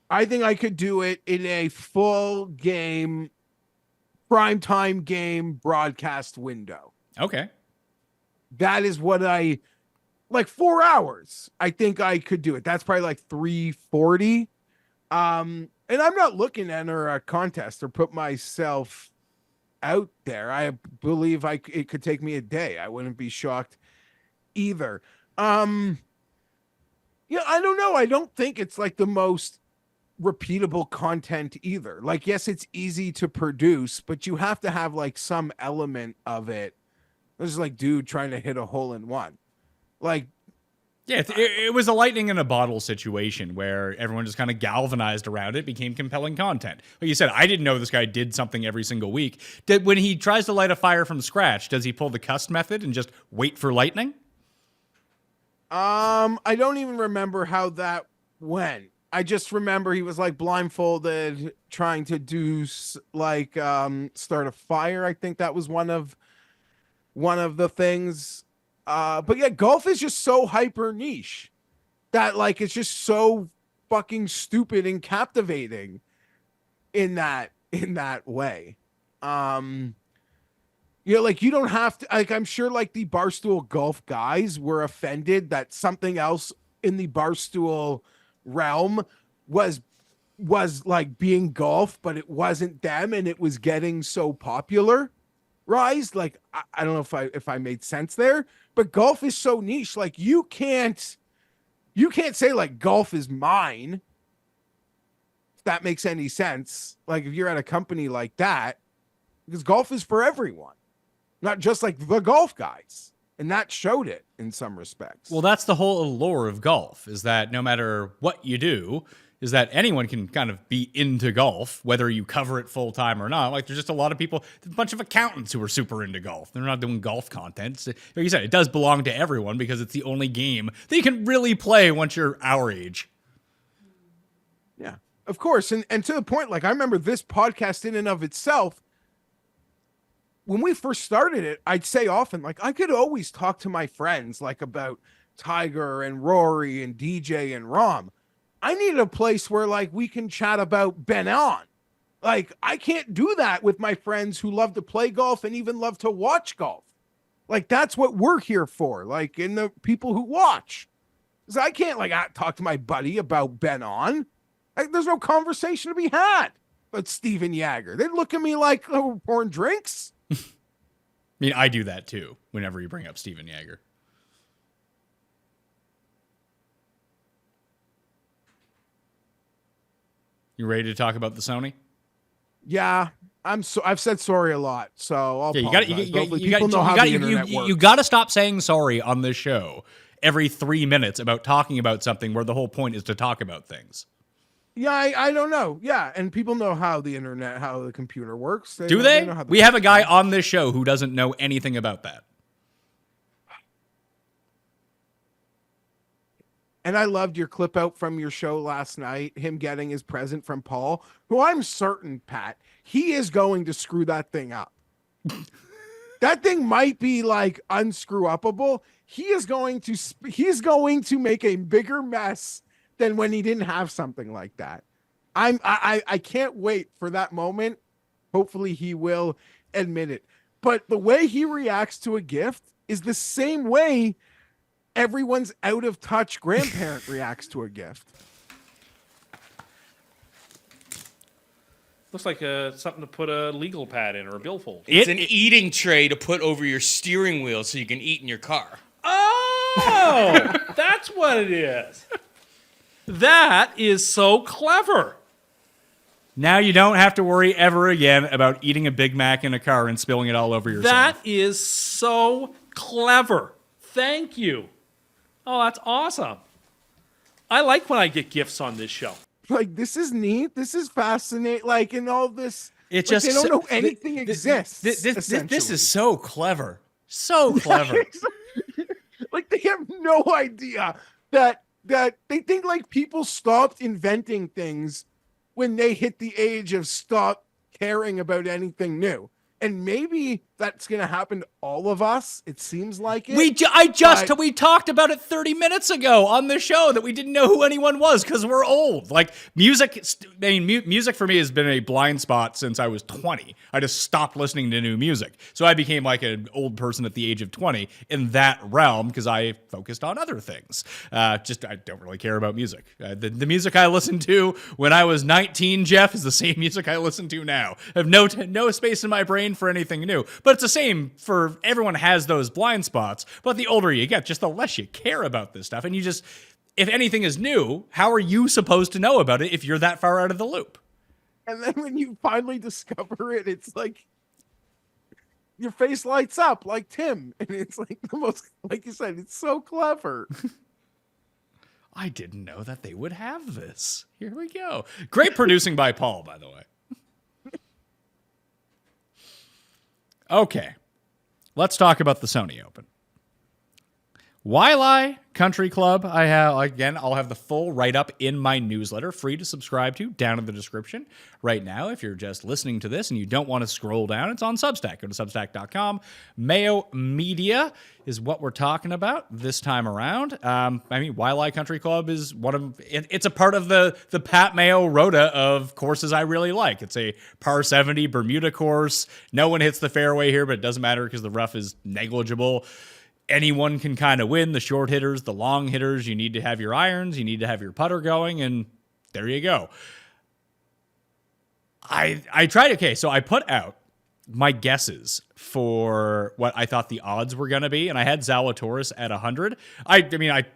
I think I could do it in a full game, primetime game broadcast window. Okay. That is what 4 hours. I think I could do it. That's probably 340. And I'm not looking to enter a contest or put myself out there. I believe it could take me a day. I wouldn't be shocked either. I don't know. I don't think it's the most repeatable content either. Yes, it's easy to produce, but you have to have some element of it. This is dude trying to hit a hole in one. Yeah, it was a lightning in a bottle situation where everyone just kind of galvanized around it, became compelling content. Like you said, I didn't know this guy did something every single week. When he tries to light a fire from scratch, does he pull the Cust method and just wait for lightning? I don't even remember how that went. I just remember he was blindfolded trying to do start a fire. I think that was one of the things. But yeah, golf is just so hyper niche that it's just so fucking stupid and captivating in that way. You don't have to, I'm sure the Barstool Golf guys were offended that something else in the Barstool realm was being golf, but it wasn't them, and it was getting so popular. I don't know if I made sense there, but golf is so niche. You can't say golf is mine. If that makes any sense. If you're at a company like that, because golf is for everyone, not just the golf guys. And that showed it in some respects. Well, that's the whole allure of golf, is that no matter what you do, is that anyone can kind of be into golf, whether you cover it full time or not. Like, there's just a lot of people, a bunch of accountants who are super into golf. They're not doing golf content. So, like you said, it does belong to everyone because it's the only game that you can really play once you're our age. Yeah, of course. And to the point, like, I remember this podcast in and of itself, when we first started it, I'd say often, like, I could always talk to my friends, like, about Tiger and Rory and DJ and Rom. I needed a place where, like, we can chat about Ben On. Like, I can't do that with my friends who love to play golf and even love to watch golf. Like, that's what we're here for, like, in the people who watch. So I can't, like, talk to my buddy about Ben On. Like, there's no conversation to be had about Steven Yeager. They'd look at me like, oh, we're pouring drinks. I mean, I do that too whenever you bring up Steven Yeager. You ready to talk about the Sony? Yeah, I've said sorry a lot, so I'll apologize. You got to stop saying sorry on this show every 3 minutes about talking about something where the whole point is to talk about things. Yeah, I don't know. Yeah, and people know how the internet, how the computer works. Do they? We have a guy on this show who doesn't know anything about that. And I loved your clip out from your show last night, him getting his present from Paul, who I'm certain, Pat, he is going to screw that thing up. That thing might be like unscrew upable. He's going to make a bigger mess than when he didn't have something like that. I can't wait for that moment. Hopefully he will admit it. But the way he reacts to a gift is the same way everyone's out of touch grandparent reacts to a gift. Looks like something to put a legal pad in or a billfold. It's an eating tray to put over your steering wheel so you can eat in your car. Oh, that's what it is. That is so clever. Now you don't have to worry ever again about eating a Big Mac in a car and spilling it all over yourself. That is so clever. Thank you. Oh, that's awesome. I like when I get gifts on this show. Like, this is neat. This is fascinating. Like, in all this, It like, just they don't know anything exists. This essentially. is so clever. So clever. Like, they have no idea that they think, like, people stopped inventing things when they hit the age of stop caring about anything new. And maybe that's going to happen to all of us. It seems like it. We talked about it 30 minutes ago on the show that we didn't know who anyone was because we're old. Like, music, music for me has been a blind spot since I was 20. I just stopped listening to new music. So I became like an old person at the age of 20 in that realm because I focused on other things. I don't really care about music. The music I listened to when I was 19, Jeff, is the same music I listen to now. I have no space in my brain for anything new. But it's the same for everyone has those blind spots. But the older you get, just the less you care about this stuff. And you just, if anything is new, how are you supposed to know about it if you're that far out of the loop? And then when you finally discover it, it's like your face lights up like Tim. And it's like the most, like you said, it's so clever. I didn't know that they would have this. Here we go. Great producing by Paul, by the way. Okay, let's talk about the Sony Open. Waialae Country Club, I'll have the full write-up in my newsletter, free to subscribe to, down in the description right now. If you're just listening to this and you don't want to scroll down, it's on Substack. Go to substack.com. Mayo Media is what we're talking about this time around. Waialae Country Club is it's a part of the Pat Mayo rota of courses I really like. It's a par 70 Bermuda course. No one hits the fairway here, but it doesn't matter because the rough is negligible. Anyone can kind of win. The short hitters, the long hitters, you need to have your irons, you need to have your putter going, and there you go. I tried, so I put out my guesses for what I thought the odds were going to be, and I had Zalatoris at 100. I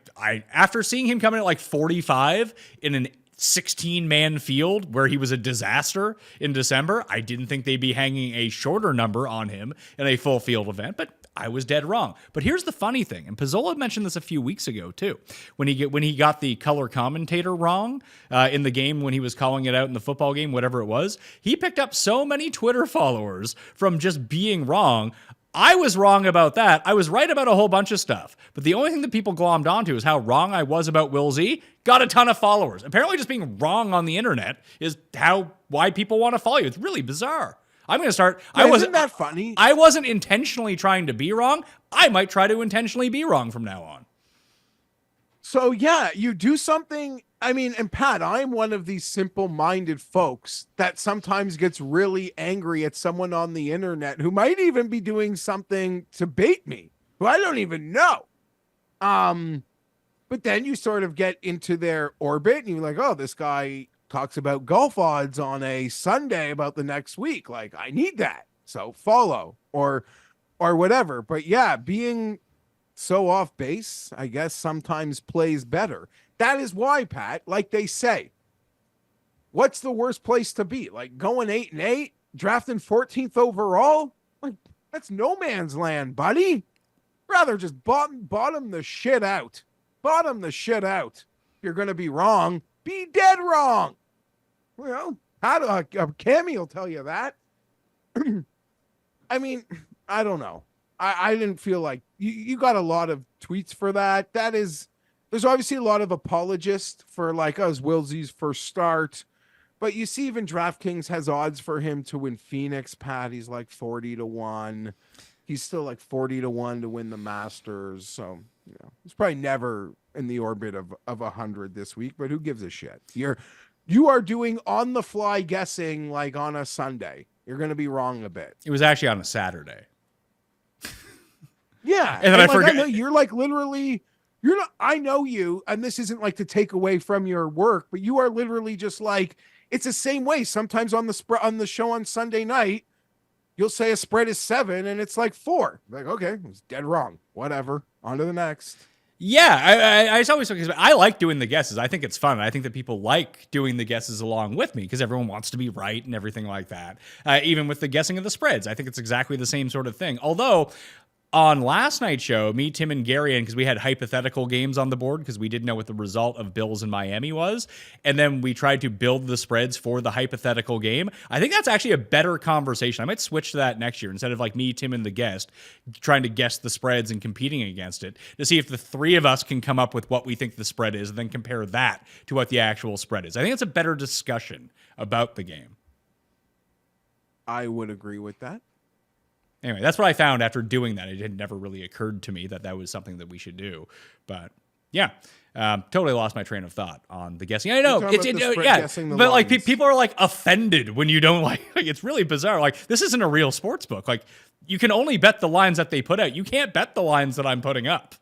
after seeing him come in at like 45 in an 16-man field where he was a disaster in December, I didn't think they'd be hanging a shorter number on him in a full field event, but I was dead wrong. But here's the funny thing, and Pizzola mentioned this a few weeks ago too, when he got the color commentator wrong in the game when he was calling it out in the football game, whatever it was, he picked up so many Twitter followers from just being wrong. I was wrong about that. I was right about a whole bunch of stuff. But the only thing that people glommed onto is how wrong I was about Will Z. Got a ton of followers. Apparently just being wrong on the internet is why people want to follow you. It's really bizarre. I'm going to start. Isn't that funny? I wasn't intentionally trying to be wrong. I might try to intentionally be wrong from now on. So yeah, you do something. I mean, and Pat, I'm one of these simple-minded folks that sometimes gets really angry at someone on the internet who might even be doing something to bait me, who I don't even know. But then you sort of get into their orbit and you're like, oh, this guy talks about golf odds on a Sunday about the next week. Like, I need that. So follow or whatever. But yeah, being so off base, I guess sometimes plays better. That is why, Pat, like they say, what's the worst place to be? Like going 8-8, drafting 14th overall? Like, that's no man's land, buddy. Rather just bottom the shit out. Bottom the shit out. If you're going to be wrong, be dead wrong. Well, Cammy will tell you that. I mean, I don't know. I didn't feel like you got a lot of tweets for that. There's obviously a lot of apologists for like us Will Z's first start, but you see even DraftKings has odds for him to win Phoenix. Pat, he's like 40-1. He's still like 40-1 to win the Masters. So he's probably never in the orbit of 100 this week. But who gives a shit? You are doing on the fly guessing like on a Sunday. You're going to be wrong a bit. It was actually on a Saturday. Yeah, and then I forgot. I know, you're like literally. You're not. I know you, and this isn't like to take away from your work, but you are literally just like it's the same way. Sometimes on the show on Sunday night, you'll say a spread is 7, and it's like 4. Like, okay, it's dead wrong. Whatever. On to the next. Yeah, I always I like doing the guesses. I think it's fun. I think that people like doing the guesses along with me because everyone wants to be right and everything like that. Even with the guessing of the spreads, I think it's exactly the same sort of thing. Although on last night's show, me, Tim, and Gary, because we had hypothetical games on the board because we didn't know what the result of Bills in Miami was, and then we tried to build the spreads for the hypothetical game. I think that's actually a better conversation. I might switch to that next year instead of like me, Tim, and the guest trying to guess the spreads and competing against it to see if the three of us can come up with what we think the spread is and then compare that to what the actual spread is. I think it's a better discussion about the game. I would agree with that. Anyway, that's what I found after doing that. It had never really occurred to me that was something that we should do. But yeah, totally lost my train of thought on the guessing. I know, but like people are like offended when you don't like it's really bizarre. Like this isn't a real sports book. Like you can only bet the lines that they put out. You can't bet the lines that I'm putting up.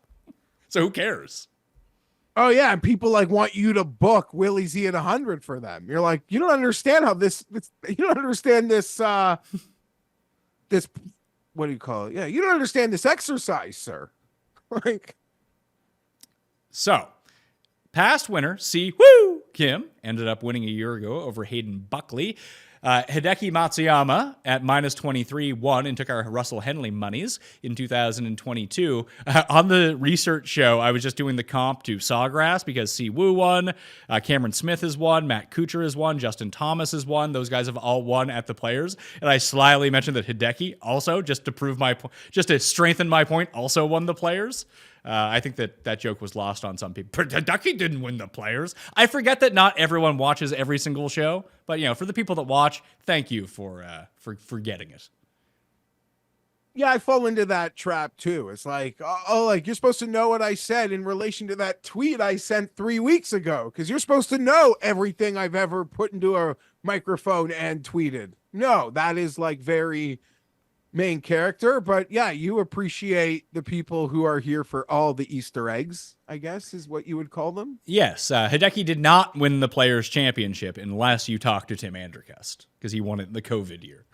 So who cares? Oh yeah, and people like want you to book Willie Z at 100 for them. You're like, you don't understand how this you don't understand this this what do you call it? Yeah, you don't understand this exercise, sir. Like, so past winner C. Woo Kim ended up winning a year ago over Hayden Buckley. Hideki Matsuyama at -23 won and took our Russell Henley monies in 2022. On the research show, I was just doing the comp to Sawgrass because Si Woo won, Cameron Smith has won, Matt Kuchar has won, Justin Thomas has won. Those guys have all won at the Players. And I slyly mentioned that Hideki also, just to prove just to strengthen my point, also won the Players. I think that joke was lost on some people. Hideki didn't win the Players. I forget that not everyone watches every single show, but for the people that watch, thank you for getting it. Yeah, I fall into that trap too. It's like, like you're supposed to know what I said in relation to that tweet I sent 3 weeks ago, because you're supposed to know everything I've ever put into a microphone and tweeted. No, that is like very main character, but yeah, you appreciate the people who are here for all the Easter eggs, I guess is what you would call them. Yes, Hideki did not win the Players' Championship unless you talk to Tim Andercust, because he won it in the COVID year.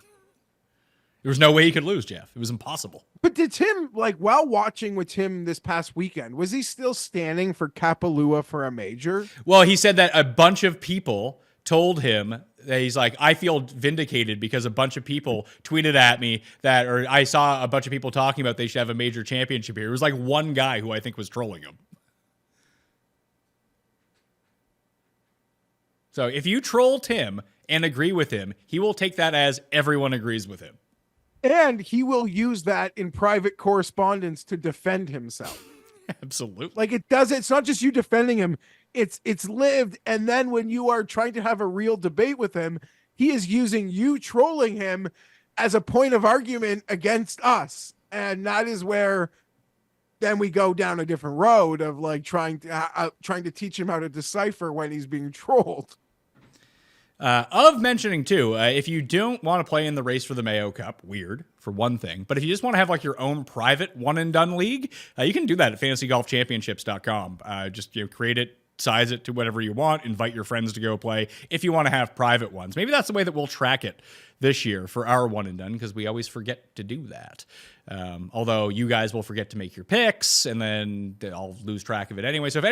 There was no way he could lose, Jeff. It was impossible. But did Tim, like, while watching with Tim this past weekend, was he still standing for Kapalua for a major? Well, he said that a bunch of people told him that he's like, I feel vindicated because a bunch of people tweeted at me that, or I saw a bunch of people talking about they should have a major championship here. It was like one guy who I think was trolling him. So if you troll Tim and agree with him, he will take that as everyone agrees with him. And he will use that in private correspondence to defend himself. Absolutely. Like it's not just you defending him, it's lived. And then when you are trying to have a real debate with him, he is using you trolling him as a point of argument against us. And that is where then we go down a different road of like trying to teach him how to decipher when he's being trolled. Of mentioning too, if you don't want to play in the race for the Mayo Cup, weird for one thing, but if you just want to have like your own private one and done league, you can do that at fantasygolfchampionships.com. Just create it, size it to whatever you want, invite your friends to go play if you want to have private ones. Maybe that's the way that we'll track it this year for our one and done, because we always forget to do that. Although you guys will forget to make your picks, and then I'll lose track of it anyway. So if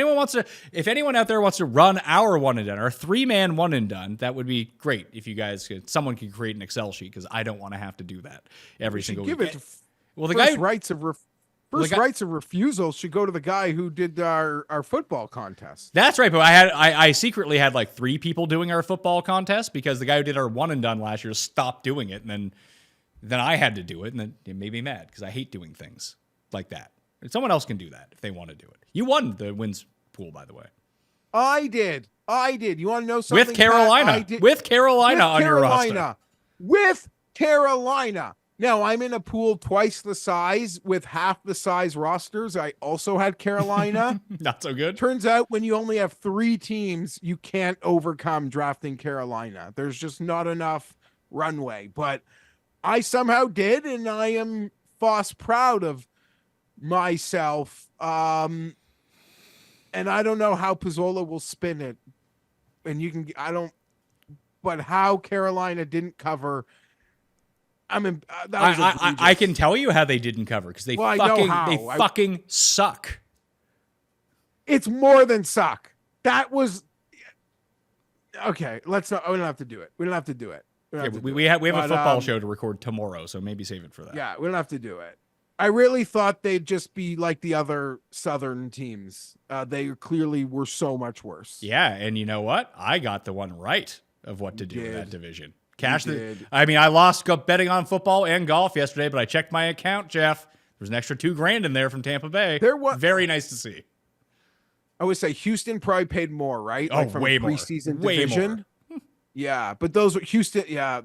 anyone out there wants to run our one and done, our 3-man one and done, that would be great. If you guys someone could create an Excel sheet, because I don't want to have to do that every single week. Give it to well, the first guy rights of rights of refusal should go to the guy who did our football contest. That's right, but I secretly had like 3 people doing our football contest because the guy who did our one and done last year stopped doing it, and then I had to do it, and then it made me mad because I hate doing things like that. And someone else can do that if they want to do it. You won the wins pool, by the way. I did. You want to know something? With Carolina. With Carolina on your roster. With Carolina. Now, I'm in a pool twice the size with half the size rosters. I also had Carolina. Not so good. Turns out when you only have 3 teams, you can't overcome drafting Carolina. There's just not enough runway. But I somehow did, and I am proud of myself. And I don't know how Pizzola will spin it. And but how Carolina didn't cover. I can tell you how they didn't cover because they fucking suck. It's more than suck. That was okay. We don't have to do it. We don't have to do it. We have a football show to record tomorrow, so maybe save it for that. Yeah, we don't have to do it. I really thought they'd just be like the other Southern teams. They clearly were so much worse. Yeah, and you know what? I got the one right of what to do in that division. I lost betting on football and golf yesterday, but I checked my account, Jeff. There's an extra $2,000 in there from Tampa Bay. Very nice to see. I would say Houston probably paid more, right? Oh, like from way a preseason more. division. Yeah, but those were Houston. Yeah,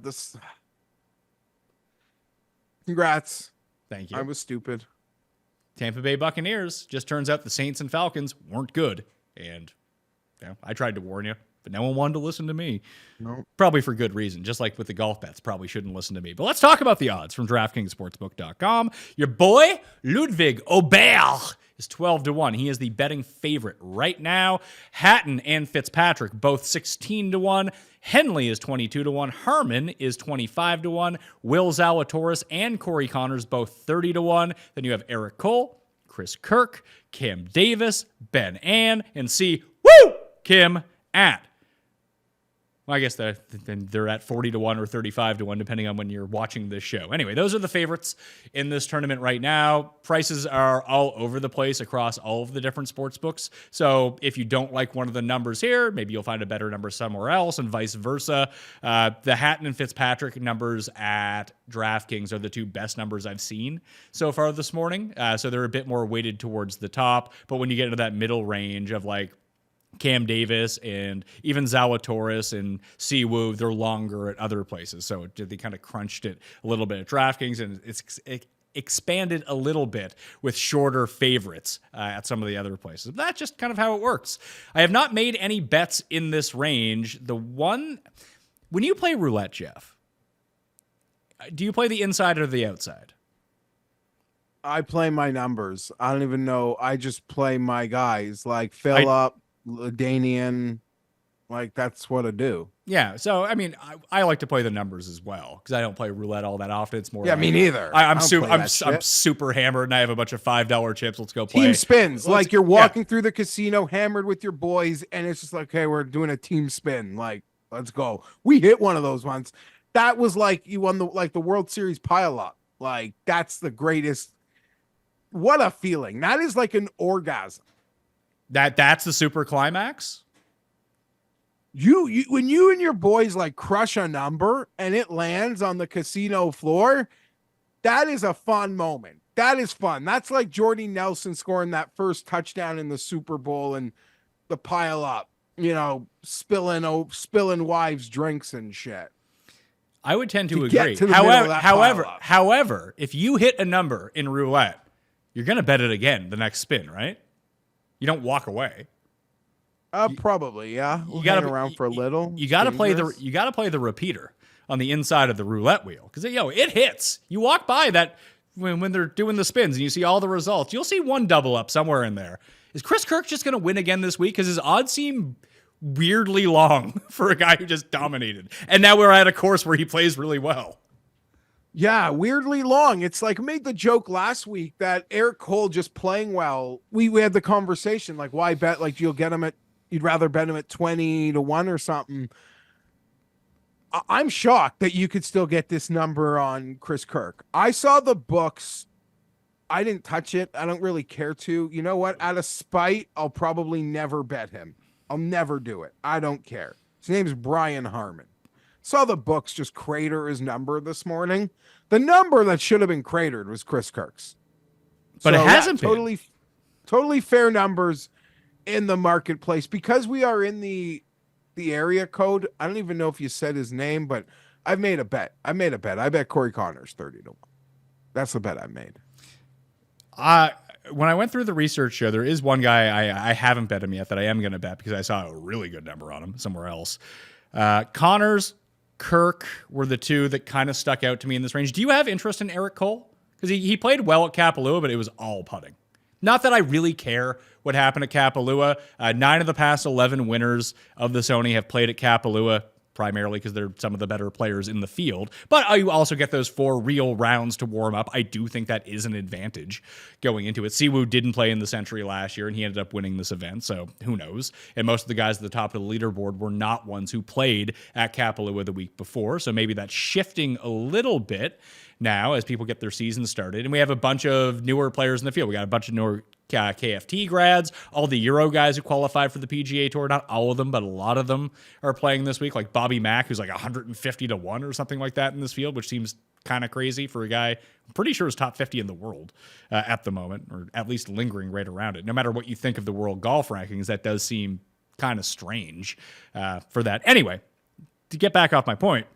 Congrats. Thank you. I was stupid. Tampa Bay Buccaneers. Just turns out the Saints and Falcons weren't good, and I tried to warn you. But no one wanted to listen to me. Nope. Probably for good reason. Just like with the golf bets, probably shouldn't listen to me. But let's talk about the odds from DraftKingsSportsbook.com. Your boy, Ludwig Aubert, is 12-1. He is the betting favorite right now. Hatton and Fitzpatrick, both 16-1. Henley is 22-1. Harmon is 25-1. Will Zalatoris and Corey Connors, both 30-1. Then you have Eric Cole, Chris Kirk, Cam Davis, Ben Ann, and Kim at. Well, I guess they're at 40-1 or 35-1, depending on when you're watching this show. Anyway, those are the favorites in this tournament right now. Prices are all over the place across all of the different sports books. So if you don't like one of the numbers here, maybe you'll find a better number somewhere else, and vice versa. The Hatton and Fitzpatrick numbers at DraftKings are the 2 best numbers I've seen so far this morning. So they're a bit more weighted towards the top. But when you get into that middle range of like Cam Davis and even Zalatoris and Siwoo, they're longer at other places. So they kind of crunched it a little bit at DraftKings, and it's expanded a little bit with shorter favorites at some of the other places. But that's just kind of how it works. I have not made any bets in this range. When you play roulette, Jeff, do you play the inside or the outside? I play my numbers. I don't even know. I just play my guys like Phillip, Danian, like that's what I do. Yeah, so I mean, I like to play the numbers as well because I don't play roulette all that often. It's more Yeah, like, me neither. I'm I don't super play that I'm shit. super hammered and I have a bunch of $5 chips. Let's go play Team spins, Let's- like you're yeah. walking through the casino hammered with your boys, and it's just like, okay, we're doing a team spin. Like, let's go. We hit one of those once. That was like you won the World Series pile up. Like, that's the greatest. What a feeling. That is like an orgasm. That's the super climax. You when you and your boys like crush a number and it lands on the casino floor, that is a fun moment. That is fun. That's like Jordy Nelson scoring that first touchdown in the Super Bowl and the pile up, spilling wives' drinks and shit. I would tend to To get agree. to the middle of that pile-up. However, if you hit a number in roulette, you're gonna bet it again the next spin, right? You don't walk away. Probably, yeah. We'll You gotta hang around for a little. You gotta play Dangerous. the repeater on the inside of the roulette wheel because it hits. You walk by that when they're doing the spins and you see all the results. You'll see one double up somewhere in there. Is Chris Kirk just gonna win again this week? Because his odds seem weirdly long for a guy who just dominated, and now we're at a course where he plays really well. Yeah, weirdly long. It's like I made the joke last week that Eric Cole just playing well. We had the conversation like, why bet? Like, you'd rather bet him at 20-1 or something. I'm shocked that you could still get this number on Chris Kirk. I saw the books. I didn't touch it. I don't really care to. You know what? Out of spite, I'll probably never bet him. I'll never do it. I don't care. His name's Brian Harmon. Saw the books just crater his number this morning. The number that should have been cratered was Chris Kirk's. But it hasn't been. Totally fair numbers in the marketplace because we are in the area code. I don't even know if you said his name, but I've made a bet. I bet Corey Connors 30-1. That's the bet I made. When I went through the research show, there is one guy I haven't bet him yet that I am going to bet because I saw a really good number on him somewhere else. Connors, Kirk were the two that kind of stuck out to me in this range. Do you have interest in Eric Cole? Because he played well at Kapalua, but it was all putting. Not that I really care what happened at Kapalua. 9 of the past 11 winners of the Sony have played at Kapalua, primarily because they're some of the better players in the field. But you also get those 4 real rounds to warm up. I do think that is an advantage going into it. Siwoo didn't play in the Sentry last year, and he ended up winning this event, so who knows? And most of the guys at the top of the leaderboard were not ones who played at Kapalua the week before, so maybe that's shifting a little bit now as people get their season started. And we have a bunch of newer players in the field. We got a bunch of newer KFT grads, all the Euro guys who qualified for the PGA Tour. Not all of them, but a lot of them are playing this week. Like Bobby Mack, who's like 150-1 or something like that in this field, which seems kind of crazy for a guy I'm pretty sure is top 50 in the world at the moment, or at least lingering right around it. No matter what you think of the world golf rankings, that does seem kind of strange for that. Anyway, to get back off my point,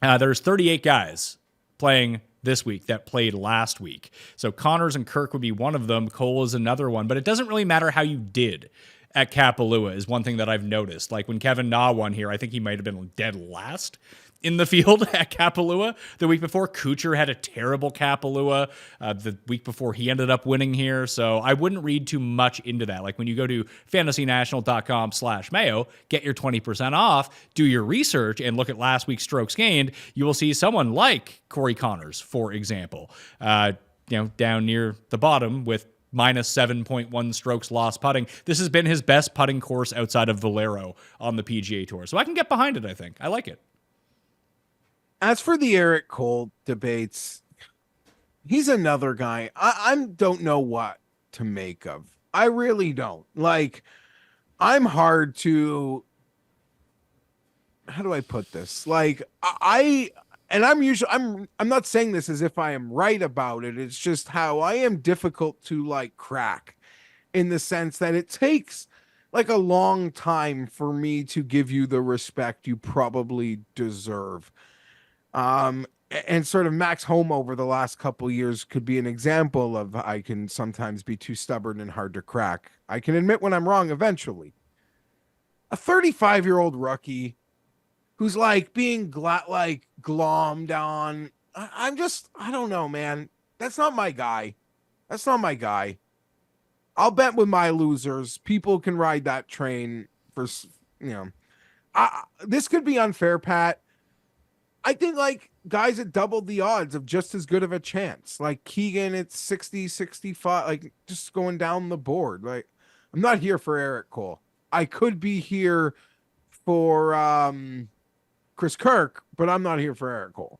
there's 38 guys playing this week that played last week. So Connors and Kirk would be one of them. Cole is another one. But it doesn't really matter how you did at Kapalua is one thing that I've noticed. Like when Kevin Na won here, I think he might have been dead last in the field at Kapalua the week before. Kuchar had a terrible Kapalua the week before he ended up winning here. So I wouldn't read too much into that. Like when you go to fantasynational.com/Mayo, get your 20% off, do your research, and look at last week's strokes gained, you will see someone like Corey Connors, for example, down near the bottom with minus 7.1 strokes lost putting. This has been his best putting course outside of Valero on the PGA Tour. So I can get behind it, I think. I like it. As for the Eric Cole debates, he's another guy I don't know what to make of. I really don't. Like, I'm hard to, how do I put this? Like, I'm not saying this as if I am right about it. It's just how I am difficult to like crack, in the sense that it takes like a long time for me to give you the respect you probably deserve. And sort of Max Home over the last couple years could be an example of I can sometimes be too stubborn and hard to crack. I can admit when I'm wrong eventually. A 35-year-old rookie who's like being glommed on. I don't know, man. That's not my guy. I'll bet with my losers. People can ride that train for, this could be unfair, Pat. I think like guys at double the odds of just as good of a chance. Like Keegan, it's 60, 65, like just going down the board. Like I'm not here for Eric Cole. I could be here for Chris Kirk, but I'm not here for Eric Cole.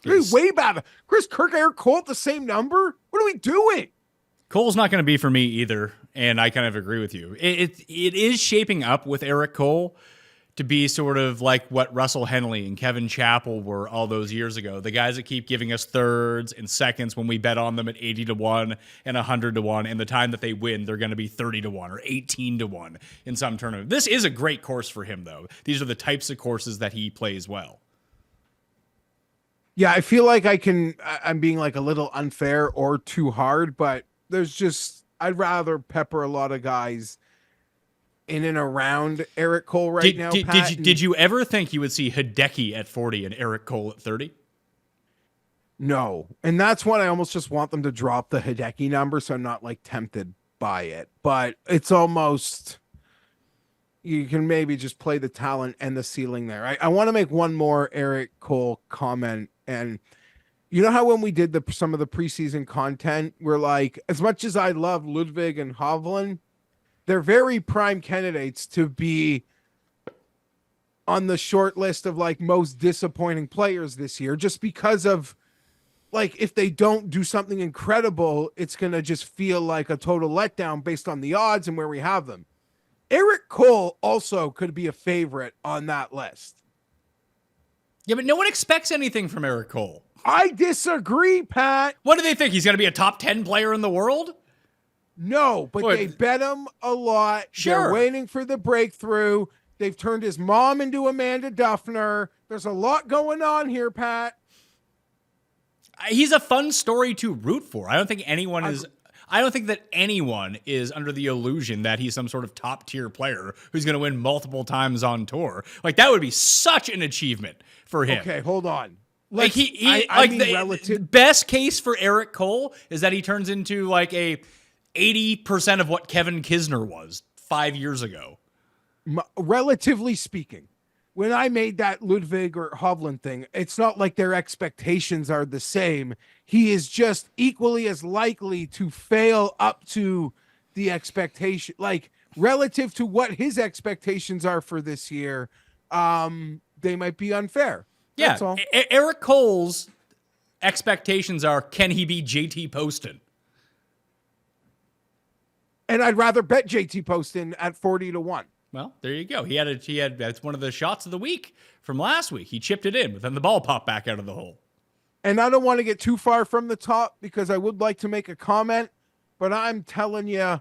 He's way bad. Chris Kirk, Eric Cole at the same number? What are we doing? Cole's not going to be for me either, and I kind of agree with you. It is shaping up with Eric Cole to be sort of like what Russell Henley and Kevin Chappell were all those years ago. The guys that keep giving us thirds and seconds when we bet on them at 80-1 and 100-1, and the time that they win, they're going to be 30-1 or 18-1 in some tournament. This is a great course for him, though. These are the types of courses that he plays well. Yeah, I feel like I'm being like a little unfair or too hard, but I'd rather pepper a lot of guys in and around Eric Cole now. Did you ever think you would see Hideki at 40 and Eric Cole at 30? No. And that's when I almost just want them to drop the Hideki number so I'm not like tempted by it. But it's almost, you can maybe just play the talent and the ceiling there. I want to make one more Eric Cole comment. And you know how when we did some of the preseason content, we're like, as much as I love Ludwig and Hovland, they're very prime candidates to be on the short list of like most disappointing players this year, just because of like, if they don't do something incredible, it's going to just feel like a total letdown based on the odds and where we have them. Eric Cole also could be a favorite on that list. Yeah, but no one expects anything from Eric Cole. I disagree, Pat. What do they think? He's going to be a top 10 player in the world? No, but they bet him a lot. Sure. They're waiting for the breakthrough. They've turned his mom into Amanda Duffner. There's a lot going on here, Pat. He's a fun story to root for. I don't think that anyone is under the illusion that he's some sort of top tier player who's going to win multiple times on tour. Like that would be such an achievement for him. Okay, hold on. Like the best case for Eric Cole is that he turns into like a 80% of what Kevin Kisner was 5 years ago. Relatively speaking, when I made that Ludwig or Hovland thing, it's not like their expectations are the same. He is just equally as likely to fail up to the expectation, like relative to what his expectations are for this year. They might be unfair. Yeah, that's all. Eric Cole's expectations are, can he be JT Poston? And I'd rather bet JT Poston at 40-1. Well, there you go. He had that's one of the shots of the week from last week. He chipped it in, but then the ball popped back out of the hole. And I don't want to get too far from the top because I would like to make a comment, but I'm telling you,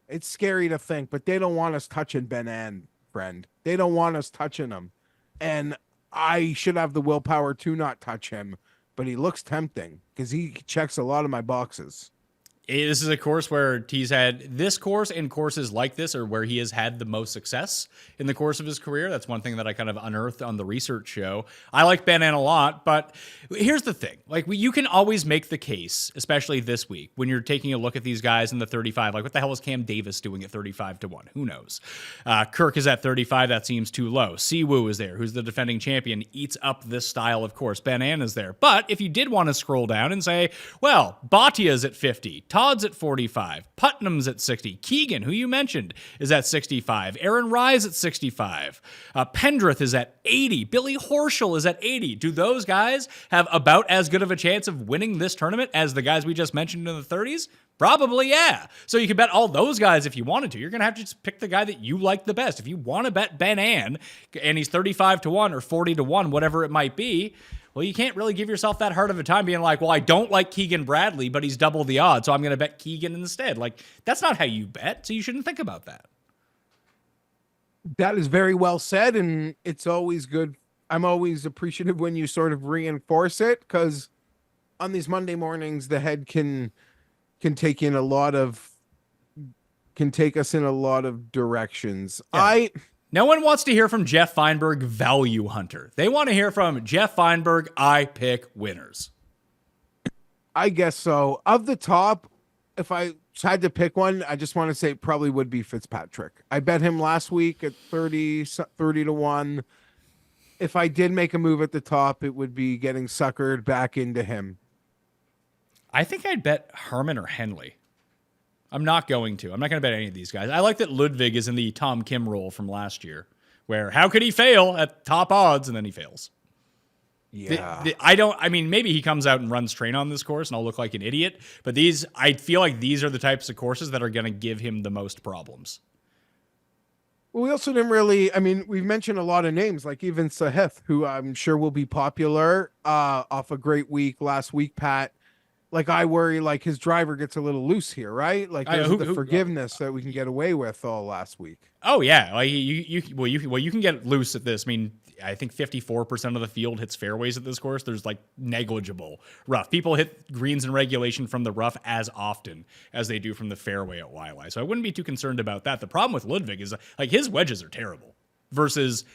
it's scary to think, but they don't want us touching Ben Ann, friend. They don't want us touching him. And I should have the willpower to not touch him, but he looks tempting because he checks a lot of my boxes. This is a course where he's had this course and courses like this are where he has had the most success in the course of his career. That's one thing that I kind of unearthed on the research show. I like Ben Ann a lot, but here's the thing. Like you can always make the case, especially this week, when you're taking a look at these guys in the 35. Like what the hell is Cam Davis doing at 35-1? Who knows? Kirk is at 35. That seems too low. Siwoo is there, who's the defending champion, eats up this style of course. Ben Ann is there. But if you did want to scroll down and say, well, Bhatia's at 50. Todd's at 45. Putnam's at 60. Keegan, who you mentioned, is at 65. Aaron Rye's at 65. Pendrith is at 80. Billy Horschel is at 80. Do those guys have about as good of a chance of winning this tournament as the guys we just mentioned in the 30s? Probably, yeah. So you can bet all those guys if you wanted to. You're going to have to just pick the guy that you like the best. If you want to bet Ben Ann, and he's 35-1 or 40-1, whatever it might be, well, you can't really give yourself that hard of a time being like, well, I don't like Keegan Bradley, but he's double the odds, so I'm going to bet Keegan instead. Like, that's not how you bet, so you shouldn't think about that. That is very well said, and it's always good. I'm always appreciative when you sort of reinforce it, because on these Monday mornings, the head can take us in a lot of directions. Yeah. No one wants to hear from Geoff Fienberg, value hunter. They want to hear from Geoff Fienberg, I pick winners. I guess so. Of the top, if I had to pick one, I just want to say it probably would be Fitzpatrick. I bet him last week at 30 to 1. If I did make a move at the top, it would be getting suckered back into him. I think I'd bet Herman or Henley. I'm not going to. I'm not going to bet any of these guys. I like that Ludwig is in the Tom Kim role from last year, where how could he fail at top odds and then he fails? Yeah. I mean, maybe he comes out and runs train on this course and I'll look like an idiot, but I feel like these are the types of courses that are going to give him the most problems. Well, we also didn't really, I mean, we've mentioned a lot of names, like even Sahith, who I'm sure will be popular off a great week last week, Pat. Like, I worry, like, his driver gets a little loose here, right? Like, there's the forgiveness that we can get away with all last week. Oh, yeah. Like, you can get loose at this. I mean, I think 54% of the field hits fairways at this course. There's, like, negligible rough. People hit greens in regulation from the rough as often as they do from the fairway at YY. So I wouldn't be too concerned about that. The problem with Ludwig is, like, his wedges are terrible versus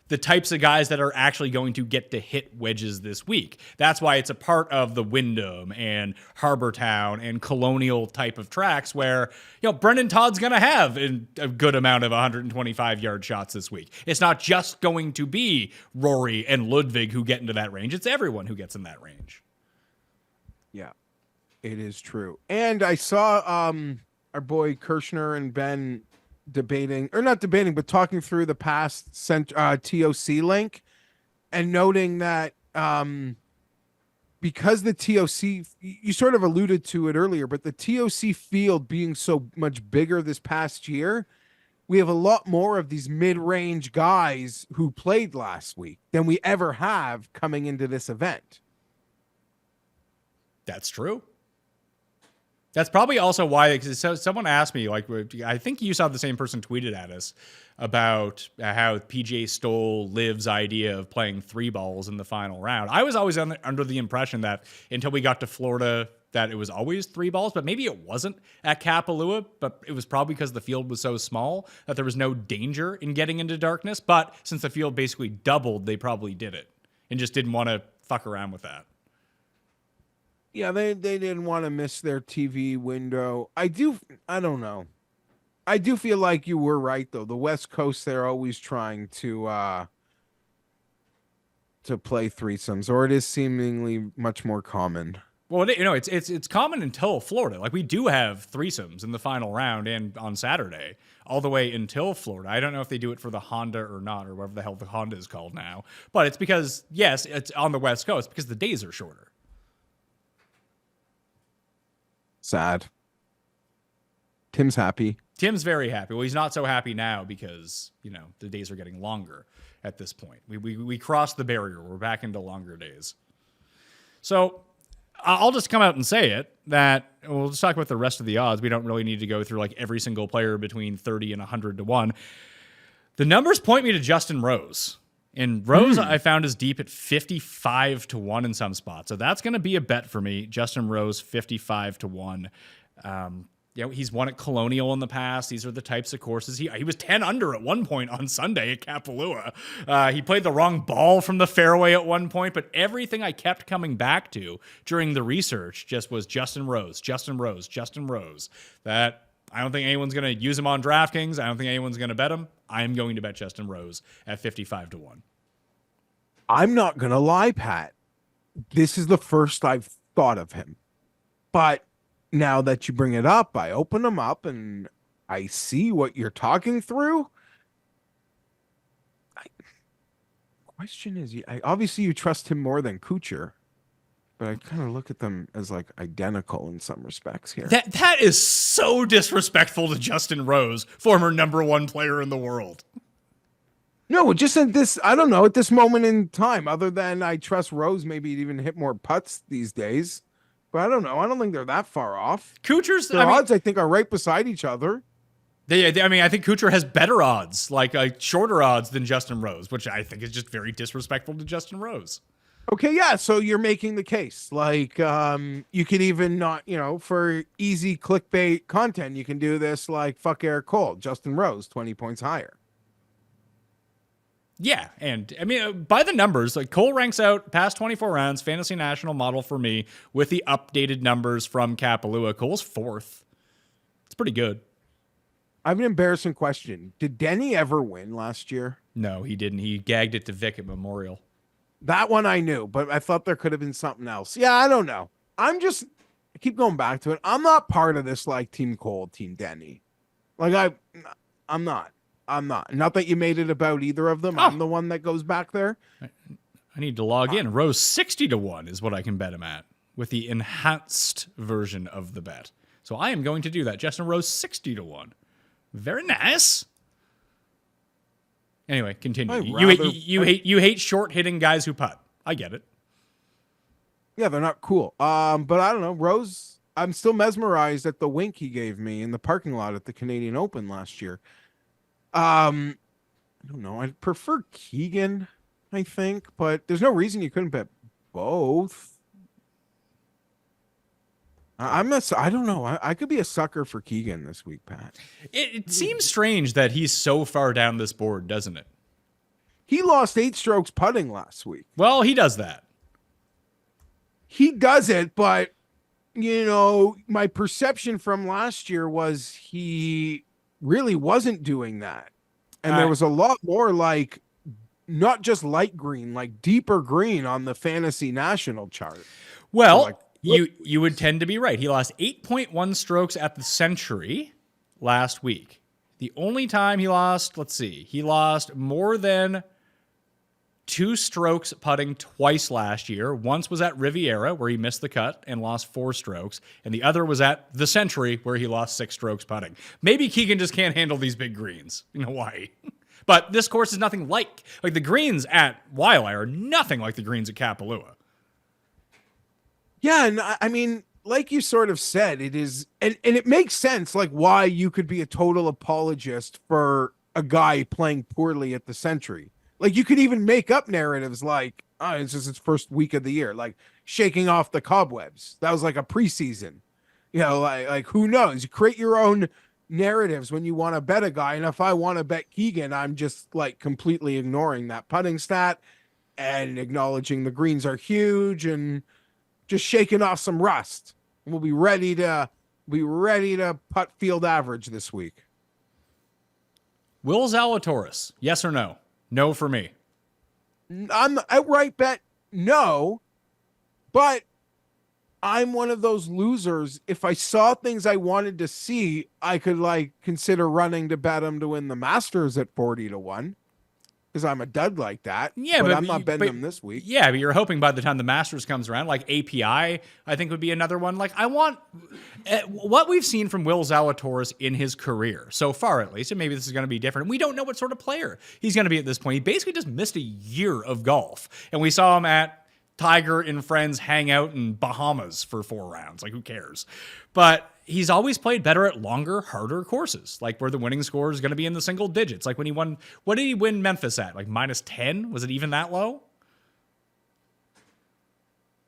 the types of guys that are actually going to get to hit wedges this week. That's why it's a part of the Wyndham and Harbor Town and Colonial type of tracks where, Brendan Todd's going to have a good amount of 125-yard shots this week. It's not just going to be Rory and Ludwig who get into that range. It's everyone who gets in that range. Yeah, it is true. And I saw our boy Kirshner and Ben not talking through the past TOC link and noting that because the TOC, you sort of alluded to it earlier, but the TOC field being so much bigger this past year, we have a lot more of these mid-range guys who played last week than we ever have coming into this event. That's true. That's probably also why, because someone asked me, like, I think you saw the same person tweeted at us about how PJ stole Liv's idea of playing 3 balls in the final round. I was always under the impression that until we got to Florida, that it was always 3 balls, but maybe it wasn't at Kapalua, but it was probably because the field was so small that there was no danger in getting into darkness. But since the field basically doubled, they probably did it and just didn't want to fuck around with that. Yeah, they didn't want to miss their TV window. I don't know. I do feel like you were right, though. The West Coast, they're always trying to play threesomes, or it is seemingly much more common. Well, it's common until Florida. Like, we do have threesomes in the final round and on Saturday, all the way until Florida. I don't know if they do it for the Honda or not, or whatever the hell the Honda is called now. But it's because, yes, it's on the West Coast because the days are shorter. Sad. Tim's happy. Tim's very happy. Well, he's not so happy now because, the days are getting longer at this point. We crossed the barrier. We're back into longer days. So I'll just come out and say it, that we'll just talk about the rest of the odds. We don't really need to go through like every single player between 30 and 100 to 1. The numbers point me to Justin Rose. And Rose, I found, is deep at 55 to 1 in some spots. So that's going to be a bet for me. Justin Rose, 55 to 1. He's won at Colonial in the past. These are the types of courses. He was 10 under at one point on Sunday at Kapalua. He played the wrong ball from the fairway at one point, but everything I kept coming back to during the research just was Justin Rose, Justin Rose, Justin Rose. That I don't think anyone's going to use him on DraftKings. I don't think anyone's going to bet him. I am going to bet Justin Rose at 55 to 1. I'm not going to lie, Pat. This is the first I've thought of him. But now that you bring it up, I open him up and I see what you're talking through. Question is, obviously you trust him more than Kuchar, but I kind of look at them as like identical in some respects here. That is so disrespectful to Justin Rose, former number 1 player in the world. No, just at this, I don't know, at this moment in time, other than I trust Rose maybe to even hit more putts these days. But I don't know. I don't think they're that far off. Kuchar's odds, I think, are right beside each other. I think Kuchar has better odds, like shorter odds than Justin Rose, which I think is just very disrespectful to Justin Rose. Okay, yeah. So you're making the case. Like, you could even not, for easy clickbait content, you can do this like fuck Eric Cole, Justin Rose, 20 points higher. Yeah, and I mean, by the numbers, like Cole ranks out past 24 rounds, Fantasy National model for me, with the updated numbers from Kapalua. Cole's 4th pretty good. I have an embarrassing question. Did Denny ever win last year? No, he didn't. He gagged it to Vic at Memorial. That one I knew, but I thought there could have been something else. Yeah, I don't know. I keep going back to it. I'm not part of this like Team Cole, Team Denny. Like I'm not. Not that you made it about either of them. I'm the one that goes back there. I need to log in. Rose 60-1 is what I can bet him at with the enhanced version of the bet. So I am going to do that. Justin Rose 60-1. Very nice. Anyway, continue. You hate short hitting guys who putt. I get it. Yeah, they're not cool. But I don't know. Rose, I'm still mesmerized at the wink he gave me in the parking lot at the Canadian Open last year. I don't know. I'd prefer Keegan, I think, but there's no reason you couldn't bet both. I don't know. I could be a sucker for Keegan this week, Pat. It seems strange that he's so far down this board, doesn't it? He lost 8 strokes putting last week. Well, he does that. He does it, but, my perception from last year was he really wasn't doing that. And there was a lot more like, not just light green, like deeper green on the fantasy national chart. Well, like, you would tend to be right. He lost 8.1 strokes at the Sentry last week. The only time he lost, he lost more than 2 strokes putting twice last year. Once was at Riviera, where he missed the cut and lost 4 strokes. And the other was at the Sentry, where he lost 6 strokes putting. Maybe Keegan just can't handle these big greens in Hawaii. But this course is nothing like the greens at Waialae are nothing like the greens at Kapalua. Yeah, and I mean, like you sort of said, it is, and it makes sense, like why you could be a total apologist for a guy playing poorly at the Sentry. Like you could even make up narratives like, oh, it's just its first week of the year, like shaking off the cobwebs. That was like a preseason. Like who knows? You create your own narratives when you want to bet a guy. And if I want to bet Keegan, I'm just like completely ignoring that putting stat and acknowledging the greens are huge and just shaking off some rust. We'll be ready to putt field average this week. Will Zalatoris, yes or no? No for me. I'm outright bet no, but I'm one of those losers. If I saw things I wanted to see, I could consider running to bet him to win the Masters at 40-1. Because I'm a dud like that. Yeah, but I'm not betting them this week. Yeah, but you're hoping by the time the Masters comes around, like API, I think would be another one. Like I want what we've seen from Will Zalatoris in his career so far, at least, and maybe this is going to be different. We don't know what sort of player he's going to be at this point. He basically just missed a year of golf, and we saw him at Tiger and friends hang out in Bahamas for 4 rounds. Like who cares? But he's always played better at longer, harder courses, like where the winning score is going to be in the single digits. Like when he won, what did he win Memphis at? Like -10? Was it even that low?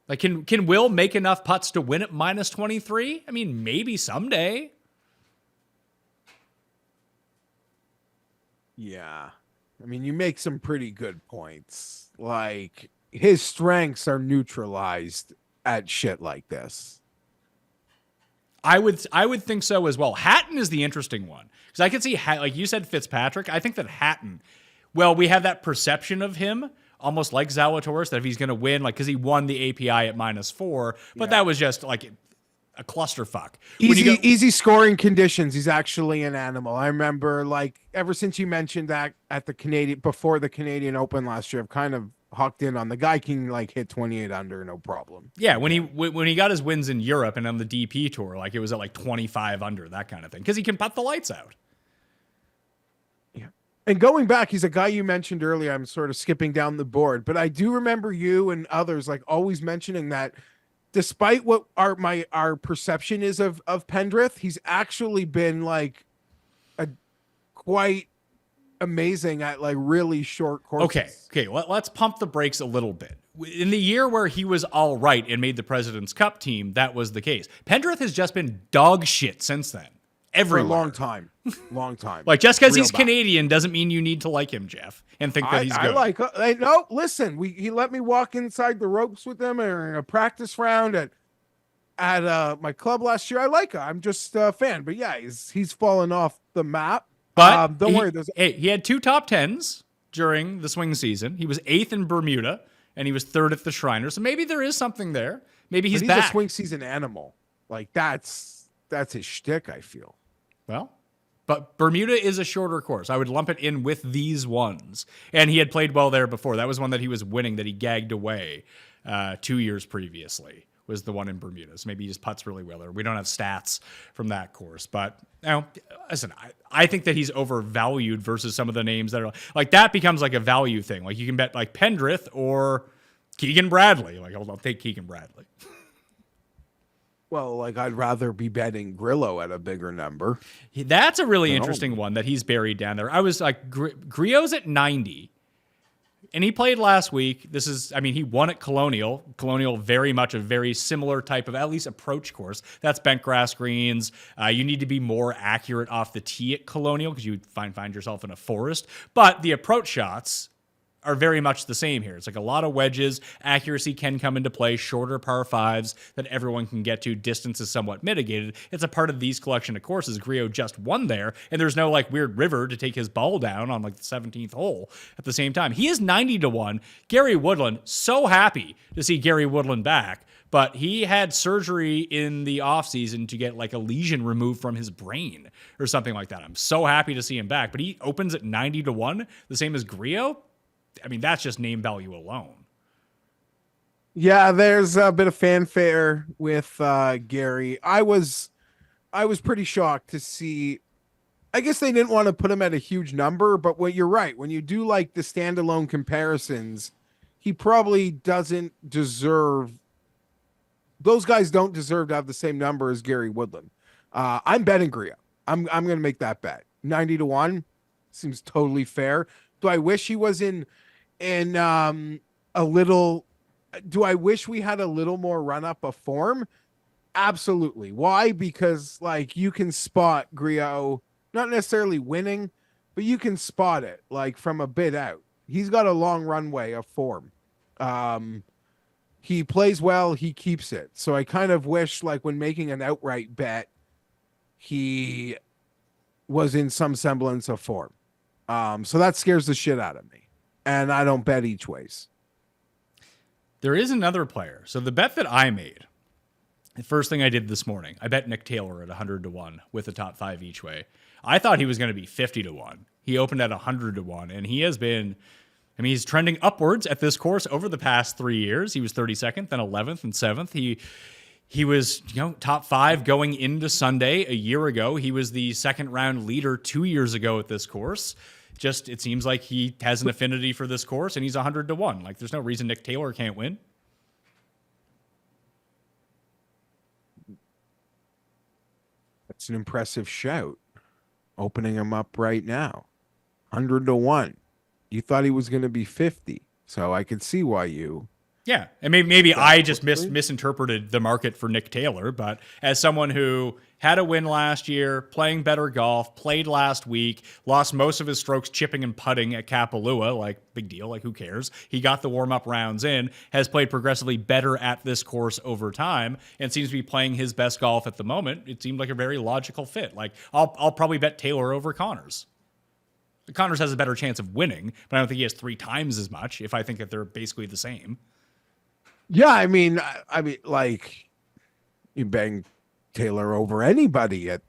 Like can Will make enough putts to win at -23? I mean, maybe someday. Yeah. I mean, you make some pretty good points. Like his strengths are neutralized at shit like this. I would think so as well. Hatton is the interesting one because I could see, like you said, Fitzpatrick. I think that Hatton, well, we have that perception of him almost like Zalatoris that if he's going to win, like because he won the API at -4, but that was just like a clusterfuck. Easy scoring conditions. He's actually an animal. I remember ever since you mentioned that at the before the Canadian Open last year, I've kind of hooked in on the guy can hit 28 under no problem. Yeah, when he got his wins in Europe and on the DP tour, it was at 25 under, that kind of thing, because he can putt the lights out. Yeah, and going back, he's a guy you mentioned earlier. I'm sort of skipping down the board, but I do remember you and others always mentioning that despite what our perception is of Pendrith, he's actually been a quite amazing at really short courses. Okay. Let's pump the brakes a little bit. In the year where he was all right and made the President's Cup team, that was the case. Pendrith has just been dog shit since then. Everywhere. For a long time. Just because he's Canadian doesn't mean you need to like him, Jeff, and think that he's good. No, listen, he let me walk inside the ropes with him in a practice round at at my club last year. I like him. I'm just a fan. But yeah, he's fallen off the map. But don't worry. he had 2 top 10s during the swing season. He was 8th in Bermuda, and he was 3rd at the Shriner. So maybe there is something there. Maybe he's back. A swing season animal. Like that's his shtick, I feel. Well, but Bermuda is a shorter course. I would lump it in with these ones. And he had played well there before. That was one that he was winning that he gagged away 2 years previously, was the one in Bermuda. So maybe he just putts really well there. We don't have stats from that course. But, listen, I think that he's overvalued versus some of the names that are like that becomes like a value thing. Like you can bet like Pendrith or Keegan Bradley. Like I'll take Keegan Bradley. Well, like I'd rather be betting Grillo at a bigger number. That's a really interesting one that he's buried down there. I was like, Griot's at 90, and he played last week. He won at Colonial. Colonial, very much a very similar type of at least approach course. That's bent grass greens. You need to be more accurate off the tee at Colonial because you find yourself in a forest. But the approach shots are very much the same here. It's like a lot of wedges. Accuracy can come into play. Shorter par 5s that everyone can get to. Distance is somewhat mitigated. It's a part of these collection of courses. Griot just won there, and there's no like weird river to take his ball down on like the 17th hole at the same time. He is 90-1. Gary Woodland, so happy to see Gary Woodland back, but he had surgery in the offseason to get like a lesion removed from his brain or something like that. I'm so happy to see him back, but he opens at 90-1, the same as Griot. I mean, that's just name value alone. Yeah, there's a bit of fanfare with Gary. I was pretty shocked to see. I guess they didn't want to put him at a huge number, but you're right. When you do like the standalone comparisons, he probably doesn't deserve. Those guys don't deserve to have the same number as Gary Woodland. I'm betting Griot. I'm going to make that bet. 90-1 seems totally fair. Do I wish he was in a little? Do I wish we had a little more run up of form? Absolutely. Why? Because like you can spot Griot, not necessarily winning, but you can spot it like from a bit out. He's got a long runway of form. He plays well. He keeps it. So I kind of wish like when making an outright bet, he was in some semblance of form. So that scares the shit out of me. And I don't bet each ways. There is another player. So the bet that I made, the first thing I did this morning, I bet Nick Taylor at 100-1 with the top 5 each way. I thought he was going to be 50-1. He opened at 100-1, and he has been, he's trending upwards at this course over the past 3 years. He was 32nd, then 11th and 7th. He was, top 5 going into Sunday a year ago. He was the second round leader 2 years ago at this course. Just, it seems like he has an affinity for this course, and he's 100-1. Like, there's no reason Nick Taylor can't win. That's an impressive shout. Opening him up right now. 100-1. You thought he was going to be 50, so I could see why you. Yeah, and maybe I just misinterpreted the market for Nick Taylor, but as someone who had a win last year, playing better golf, played last week, lost most of his strokes chipping and putting at Kapalua, like, big deal, like, who cares? He got the warm-up rounds in, has played progressively better at this course over time, and seems to be playing his best golf at the moment. It seemed like a very logical fit. Like, I'll probably bet Taylor over Connors. Connors has a better chance of winning, but I don't think he has 3 times as much if I think that they're basically the same. Yeah, I mean, like, you bang Taylor over anybody at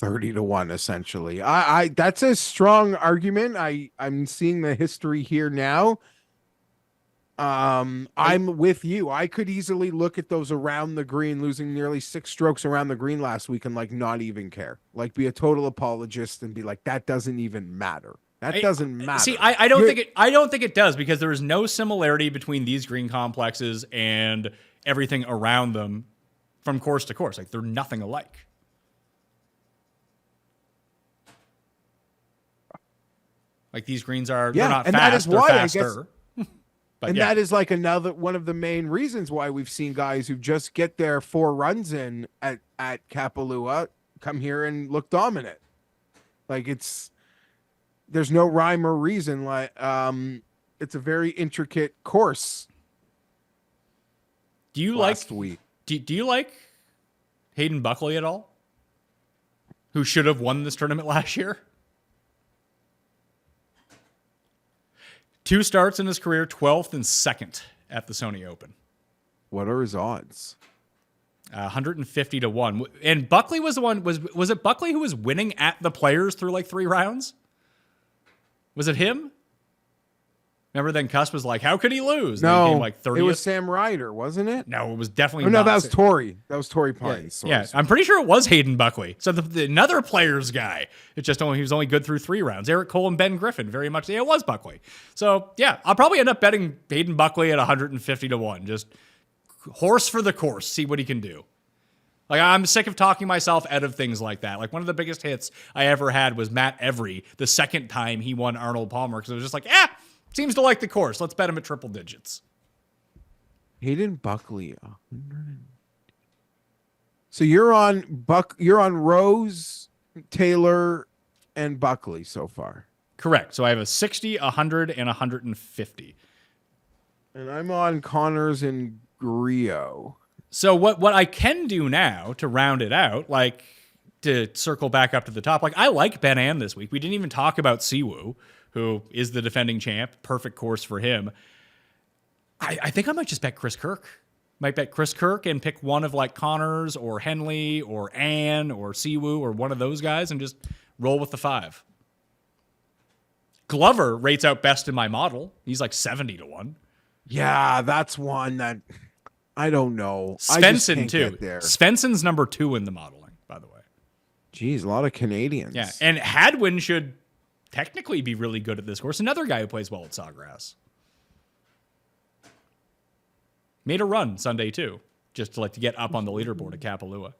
30-1, essentially. I that's a strong argument. I'm seeing the history here now. I'm with you. I could easily look at those around the green, losing nearly 6 strokes around the green last week, and like not even care. Like, be a total apologist and be like, that doesn't even matter. That doesn't matter. See, I don't think it does, because there is no similarity between these green complexes and everything around them from course to course. Like, they're nothing alike. Like, these greens are they're not and fast, that is they're why faster. But that is like another one of the main reasons why we've seen guys who just get their 4 runs in at Kapalua come here and look dominant. Like, there's no rhyme or reason. Like, it's a very intricate course. Do you do you like Hayden Buckley at all? Who should have won this tournament last year? 2 starts in his career, 12th and 2nd at the Sony Open. What are his odds? 150 to 1. And Buckley was the one, was it Buckley who was winning at the Players through like 3 rounds? Was it him? Remember then Cuss was like, how could he lose? And No, he came like 30th. it was Sam Ryder, wasn't it? No, it was definitely Oh, no, not that was Sam. Tory. That was Tory Pines. Yeah, I'm pretty sure it was Hayden Buckley. So another Players guy. It just only he was only good through 3 rounds. Eric Cole and Ben Griffin, very much. Yeah, it was Buckley. So yeah, I'll probably end up betting Hayden Buckley at 150 to 1. Just horse for the course, see what he can do. Like, I'm sick of talking myself out of things like that. Like, one of the biggest hits I ever had was Matt Every, the second time he won Arnold Palmer, because it was just like, seems to like the course. Let's bet him at triple digits. Hayden Buckley. 100. So you're on Rose, Taylor, and Buckley so far. Correct. So I have a 60, 100, and 150. And I'm on Connors and Griot. So what I can do now to round it out, like to circle back up to the top, like I like Ben Ann this week. We didn't even talk about Siwoo, who is the defending champ. Perfect course for him. I think I might just bet Chris Kirk. Might bet Chris Kirk and pick one of like Connors or Henley or Ann or Siwoo or one of those guys and just roll with the 5. Glover rates out best in my model. He's like 70 to 1. Yeah, that's one that I don't know. I just Svensson can't too. get there. Svenson's number 2 in the modeling, by the way. Jeez, a lot of Canadians. Yeah, and Hadwin should technically be really good at this course. Another guy who plays well at Sawgrass. Made a run Sunday too, just to get up on the leaderboard at Kapalua.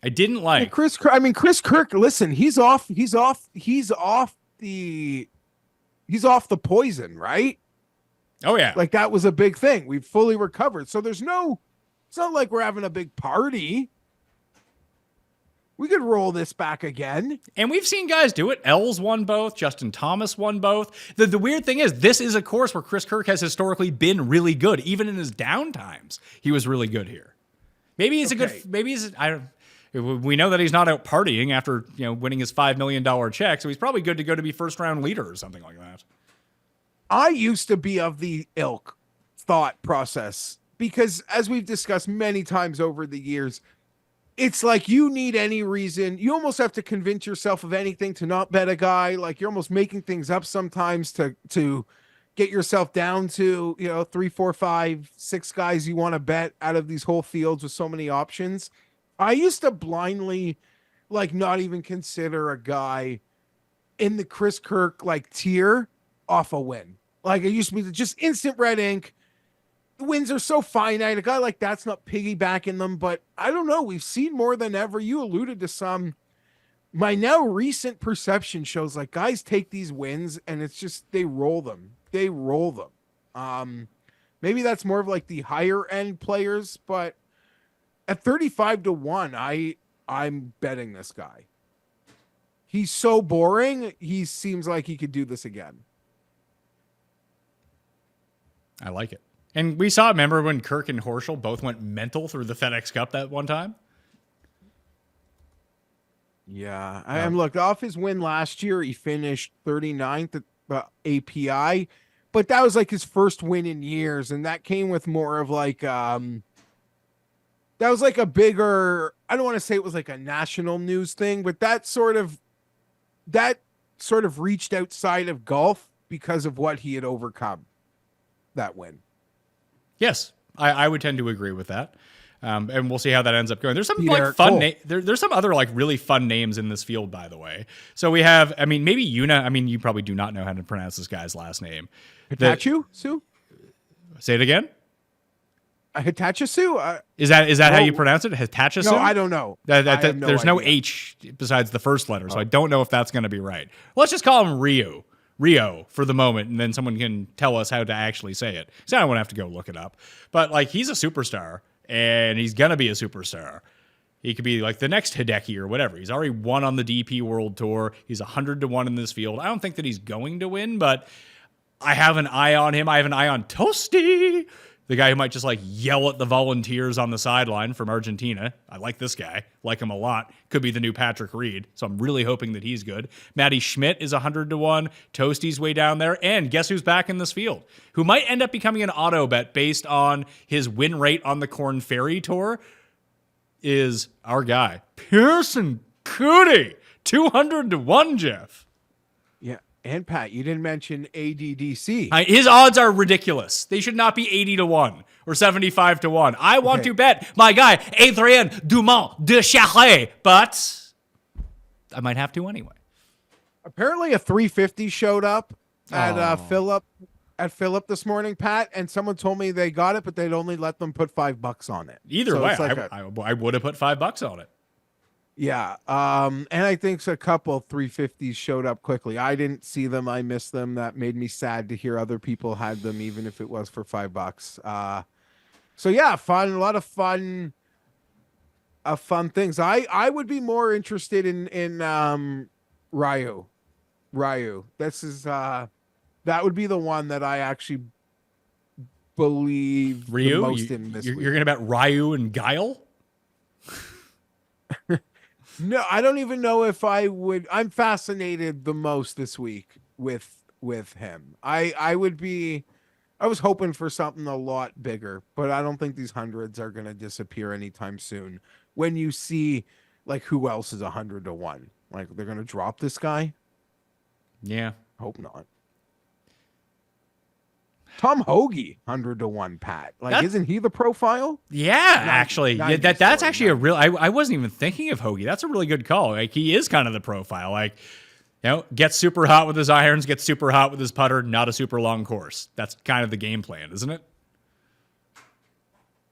I didn't like Hey, Chris Kirk. Listen, he's off the poison, right? Oh yeah, Like that was a big thing. We've fully recovered. So it's not like we're having a big party. We could roll this back again. and we've seen guys do it. Els won both. Justin Thomas won both. The weird thing is, this is a course where Chris Kirk has historically been really good. Even in his down times, he was really good here. Maybe he's a good. Maybe he's. I don't. We know that he's not out partying after winning his $5 million check, so he's probably good to go to be first round leader or something like that. I used to be of the ilk thought process because, as we've discussed many times over the years, it's like you need any reason. You almost have to convince yourself of anything to not bet a guy. Like you're almost making things up sometimes to get yourself down to 3, 4, 5, 6 guys you want to bet out of these whole fields with so many options. I used to blindly not even consider a guy in the Chris Kirk tier off a win. Like it used to be just instant red ink. The wins are so finite. A guy like that's not piggybacking them, but I don't know. We've seen more than ever. You alluded to some. My now recent perception shows guys take these wins and it's just they roll them. They roll them. Maybe that's more of the higher end players, but at 35 to 1, I'm betting this guy. He's so boring. He seems like he could do this again. I like it. And we saw, remember when Kirk and Horschel both went mental through the FedEx Cup that one time? Yeah. And look, off his win last year, he finished 39th at the API, but that was his first win in years. And that came with more of that was a bigger, I don't want to say it was a national news thing, but that sort of reached outside of golf because of what he had overcome that win. Yes, I would tend to agree with that. And we'll see how that ends up going. There's some Eric fun Cole. there's some other really fun names in this field, by the way. So we have, maybe Yuna, you probably do not know how to pronounce this guy's last name. Hitachi Sue? Say it again. Hitachi Sue? Is that how you pronounce it? Hitachi? No, I don't know. There's no H besides the first letter, so I don't know if that's going to be right. Let's just call him Rio for the moment, and then someone can tell us how to actually say it. So I don't want to have to go look it up. But he's a superstar, and he's going to be a superstar. He could be the next Hideki or whatever. He's already won on the DP World Tour. He's 100 to 1 in this field. I don't think that he's going to win, but I have an eye on him. I have an eye on Toasty, the guy who might just like yell at the volunteers on the sideline from Argentina. I like this guy. Like him a lot. Could be the new Patrick Reed. So I'm really hoping that he's good. Matty Schmidt is 100-1. Toasty's way down there. And guess who's back in this field? Who might end up becoming an auto bet based on his win rate on the Korn Ferry Tour is our guy, Pearson Cootie. 200-1, Jeff. Yeah. And Pat, you didn't mention ADDC. His odds are ridiculous. They should not be 80-1 or 75-1. I want to bet my guy, Adrien Dumont de Charret, but I might have to anyway. Apparently a 350 showed up at Phillip this morning, Pat, and someone told me they got it, but they'd only let them put $5 on it. Either So way, it's like I would have put $5 on it. Yeah. And I think a couple 350s showed up quickly. I didn't see them. I missed them. That made me sad to hear other people had them, even if it was for $5. So yeah, fun. A lot of fun things. I would be more interested in Ryu. This is that would be the one that I actually believe Ryu, the most in this week. You're gonna bet Ryu and Guile? No, I don't even know if I would. I'm fascinated the most this week with him. I was hoping for something a lot bigger, but I don't think these hundreds are going to disappear anytime soon. When you see like who else is 100-1, like they're going to drop this guy. Yeah. Hope not. Tom Hoagie, 100-1, Pat. Like, isn't he the profile? Yeah, actually. Yeah, that's actually a real... I wasn't even thinking of Hoagie. That's a really good call. Like, he is kind of the profile. Like, you know, gets super hot with his irons, gets super hot with his putter, not a super long course. That's kind of the game plan, isn't it?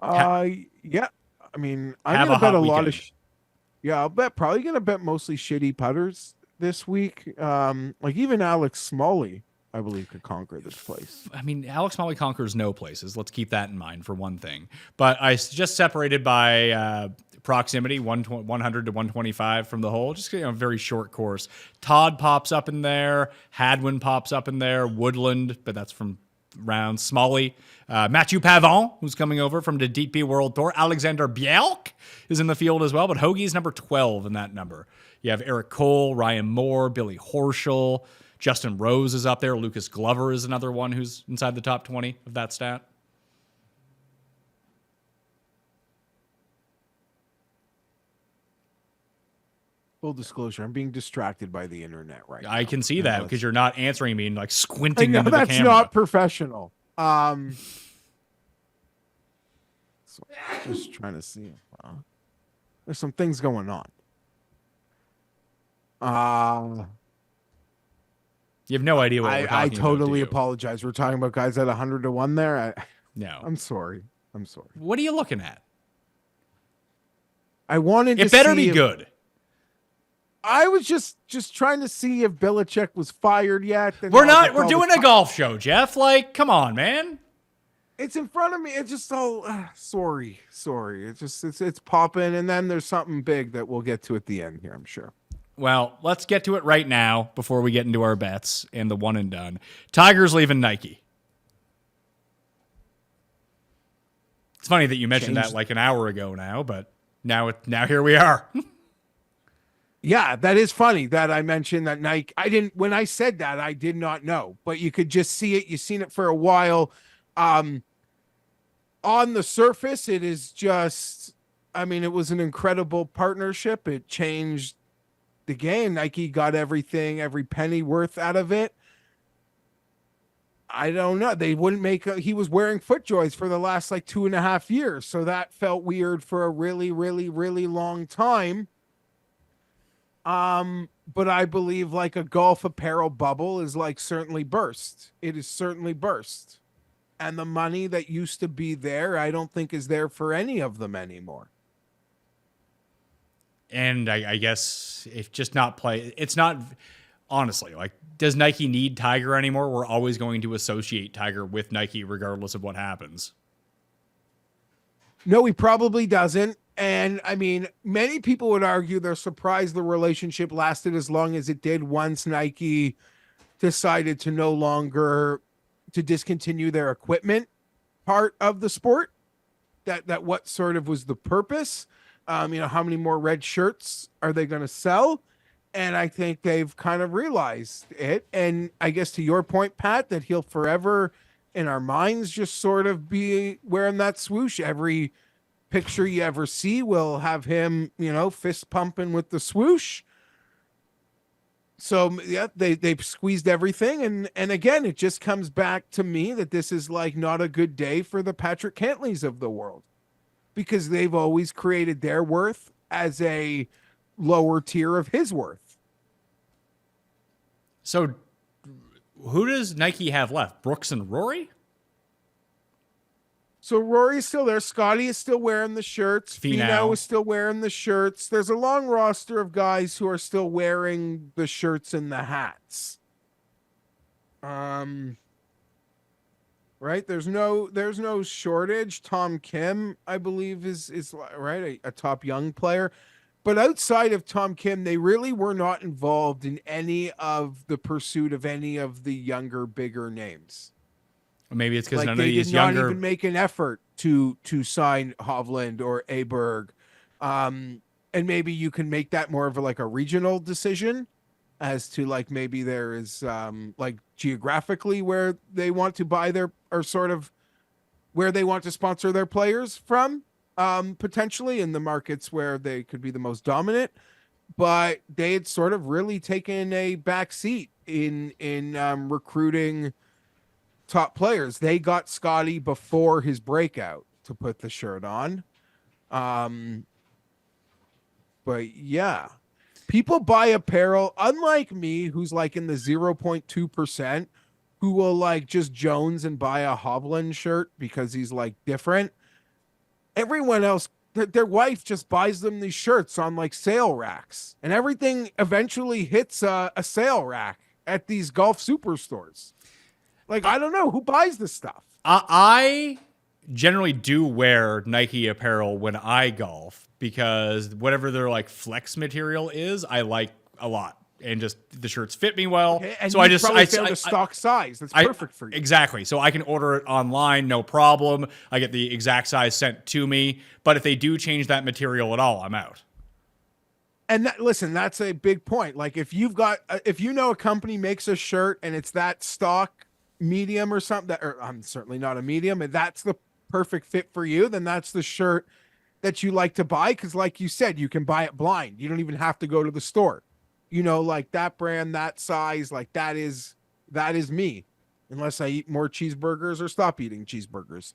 Yeah. I mean, I'm going to bet a lot of... I'll probably going to bet mostly shitty putters this week. Like, even Alex Smalley, I believe, could conquer this place. I mean, Alex Molly conquers no places. Let's keep that in mind for one thing. But I just separated by proximity, 100 to 125 from the hole. Just a very short course. Todd pops up in there. Hadwin pops up in there. Woodland, but that's from round. Smalley. Mathieu Pavon, who's coming over from the DP World Tour. Alexander Bjelk is in the field as well, but Hoagie's number 12 in that number. You have Eric Cole, Ryan Moore, Billy Horschel. Justin Rose is up there. Lucas Glover is another one who's inside the top 20 of that stat. Full disclosure, I'm being distracted by the internet right now. I can see that because you're not answering me and like squinting into the camera. That's not professional. So just trying to see. There's some things going on. You have no idea what we're talking I about, totally do you? apologize. We're talking about guys at 100-1 there. No. I'm sorry. What are you looking at? I wanted to It better see be good. I was just trying to see if Belichick was fired yet. We're doing a golf show, Jeff. Like, come on, man. It's in front of me. It's just so sorry. It's popping, and then there's something big that we'll get to at the end here, I'm sure. Well, let's get to it right now before we get into our bets and the one and done. Tiger's leaving Nike. It's funny that you mentioned that like an hour ago now, but now here we are. Yeah, that is funny that I mentioned that Nike. When I said that, I did not know, but you could just see it. You've seen it for a while. On the surface, it is just, I mean, it was an incredible partnership. It changed the game. Nike got everything, every penny worth out of it. I don't know. They wouldn't make he was wearing FootJoys for the last like 2.5 years. So that felt weird for a really, really, really long time. But I believe like a golf apparel bubble is like certainly burst. It is certainly burst. And the money that used to be there, I don't think is there for any of them anymore. And I guess if just not play, it's not, honestly, like, does Nike need Tiger anymore? We're always going to associate Tiger with Nike regardless of what happens. No, he probably doesn't. And I mean, many people would argue they're surprised the relationship lasted as long as it did once Nike decided to no longer to discontinue their equipment part of the sport. That what sort of was the purpose. How many more red shirts are they going to sell? And I think they've kind of realized it. And I guess to your point, Pat, that he'll forever in our minds just sort of be wearing that swoosh. Every picture you ever see will have him, fist pumping with the swoosh. So yeah, they've squeezed everything. And again, it just comes back to me that this is like not a good day for the Patrick Cantleys of the world, because they've always created their worth as a lower tier of his worth. So who does Nike have left? Brooks and Rory? So Rory's still there. Scotty is still wearing the shirts. Finau is still wearing the shirts. There's a long roster of guys who are still wearing the shirts and the hats. Right? There's no shortage. Tom Kim, I believe, is right, a top young player. But outside of Tom Kim, they really were not involved in any of the pursuit of any of the younger, bigger names. Or maybe it's because Like none of they these did not younger. even make an effort to sign Hovland or Aberg. And maybe you can make that more of a regional decision as to maybe there is geographically where they want to buy or sort of where they want to sponsor their players from, potentially in the markets where they could be the most dominant. But they had sort of really taken a back seat in recruiting top players. They got Scotty before his breakout to put the shirt on. But yeah, people buy apparel, unlike me, who's in the 0.2%, who will just Jones and buy a Hovland shirt because he's different. Everyone else, their wife just buys them these shirts on sale racks, and everything eventually hits a sale rack at these golf superstores. I don't know who buys this stuff. I generally do wear Nike apparel when I golf because whatever their flex material is, I like a lot, and just the shirts fit me well. Okay, and so I found a stock size that's perfect for you. Exactly. So I can order it online, no problem. I get the exact size sent to me. But if they do change that material at all, I'm out. And listen, that's a big point. If you've got, if a company makes a shirt and it's that stock medium or something, or I'm certainly not a medium, and that's the perfect fit for you, then that's the shirt that you like to buy. Because like you said, you can buy it blind. You don't even have to go to the store. That brand, that size, that is me, unless I eat more cheeseburgers or stop eating cheeseburgers.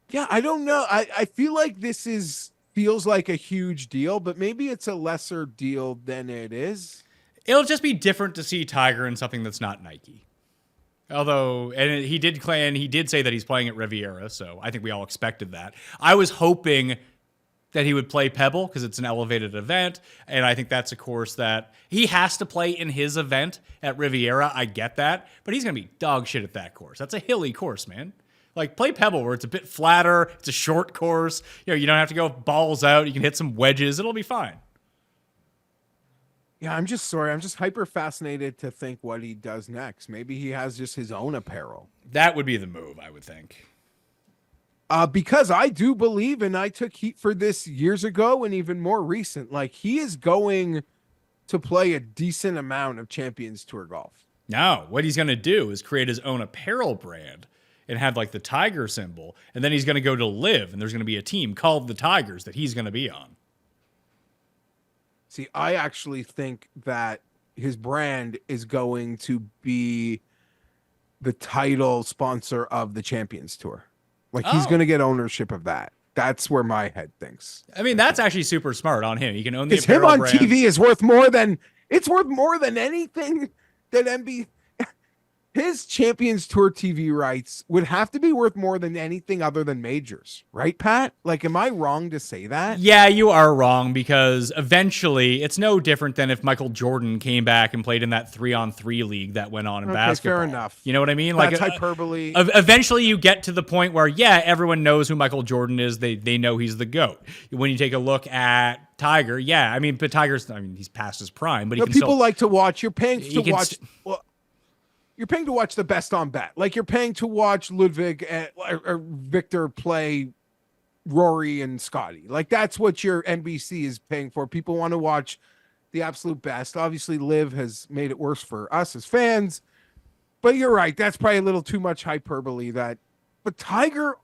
Yeah, I don't know. I feel like this feels like a huge deal, but maybe it's a lesser deal than it is. It'll just be different to see Tiger in something that's not Nike. Although, and he did say that he's playing at Riviera, so I think we all expected that. I was hoping that he would play Pebble because it's an elevated event, and I think that's a course that he has to play in his event at Riviera. I get that, but he's going to be dog shit at that course. That's a hilly course, man. Play Pebble where it's a bit flatter, it's a short course. You don't have to go balls out. You can hit some wedges. It'll be fine. Yeah, I'm just hyper fascinated to think what he does next. Maybe he has just his own apparel. That would be the move, I would think. Because I do believe, and I took heat for this years ago and even more recent, he is going to play a decent amount of Champions Tour golf. No, what he's going to do is create his own apparel brand and have the Tiger symbol, and then he's going to go to Live, and there's going to be a team called the Tigers that he's going to be on. See, I actually think that his brand is going to be the title sponsor of the Champions Tour. He's going to get ownership of that. That's where my head thinks. I mean, that's actually super smart on him. He can own the Him apparel on brand. TV is worth more than anything that MB. His Champions Tour TV rights would have to be worth more than anything other than majors, right, Pat? Am I wrong to say that? Yeah, you are wrong, because eventually it's no different than if Michael Jordan came back and played in that 3-on-3 league that went on in basketball. Fair enough. You know what I mean? That's hyperbole. Eventually you get to the point where, yeah, everyone knows who Michael Jordan is. They know he's the GOAT. When you take a look at Tiger, yeah, I mean, but he's past his prime, but he can people still, like to watch. You're paying to can watch. Well, you're paying to watch the best on bet. Like you're paying to watch Ludwig or Victor play Rory and Scotty. Like that's what your NBC is paying for. People want to watch the absolute best. Obviously, Liv has made it worse for us as fans. But you're right. That's probably a little too much hyperbole. But Tiger.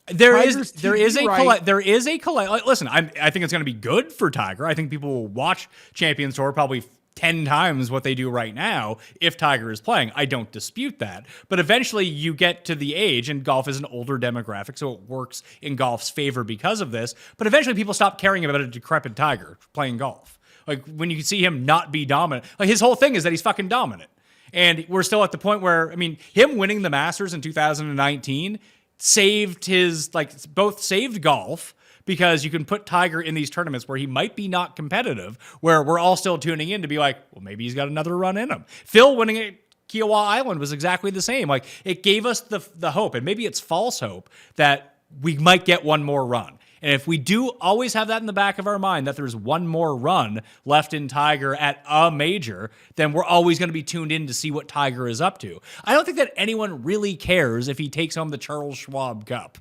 There Tiger's is TV, a right? like, listen, I think it's going to be good for Tiger. I think people will watch Champions Tour probably 10 times what they do right now if Tiger is playing. I don't dispute that. But eventually you get to the age, and golf is an older demographic, so it works in golf's favor because of this. But eventually people stop caring about a decrepit Tiger playing golf. Like when you see him not be dominant, like his whole thing is that he's fucking dominant. And we're still at the point where, I mean, him winning the Masters in 2019 saved both saved golf, because you can put Tiger in these tournaments where he might be not competitive, where we're all still tuning in to be like, well, maybe he's got another run in him. Phil winning at Kiowa Island was exactly the same. Like it gave us the hope, and maybe it's false hope, that we might get one more run. And if we do always have that in the back of our mind, that there's one more run left in Tiger at a major, then we're always going to be tuned in to see what Tiger is up to. I don't think that anyone really cares if he takes home the Charles Schwab Cup.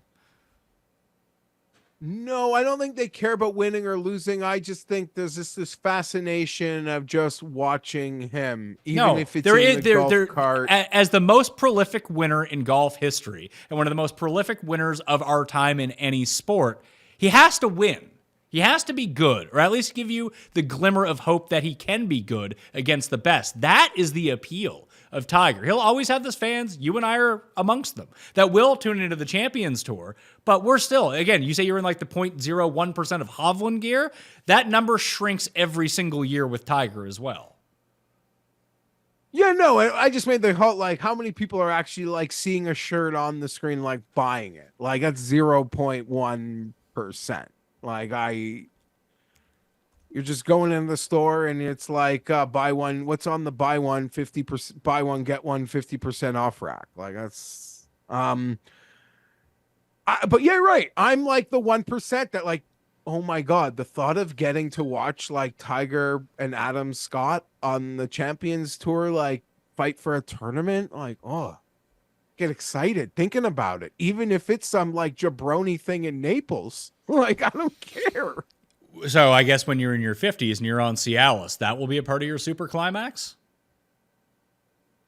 No, I don't think they care about winning or losing. I just think there's this fascination of just watching him, even if it's in the golf cart. As the most prolific winner in golf history and one of the most prolific winners of our time in any sport, he has to win. He has to be good, or at least give you the glimmer of hope that he can be good against the best. That is the appeal of Tiger. He'll always have his fans. You and I are amongst them that will tune into the Champions Tour. But we're still, again, you say you're in like the 0.01% of Hovland gear. That number shrinks every single year with Tiger as well. Yeah, no, I just made the whole, like, how many people are actually like seeing a shirt on the screen, like buying it? Like that's 0.1%. Like you're just going in the store and it's like buy one. What's on the buy one 50%, buy one get one 50% off rack? Like that's but yeah, right. I'm like the 1% that like, oh my god, the thought of getting to watch like Tiger and Adam Scott on the Champions Tour like fight for a tournament, like get excited thinking about it, even if it's some like jabroni thing in Naples. Like I don't care. So I guess when you're in your 50s and you're on Cialis, that will be a part of your super climax?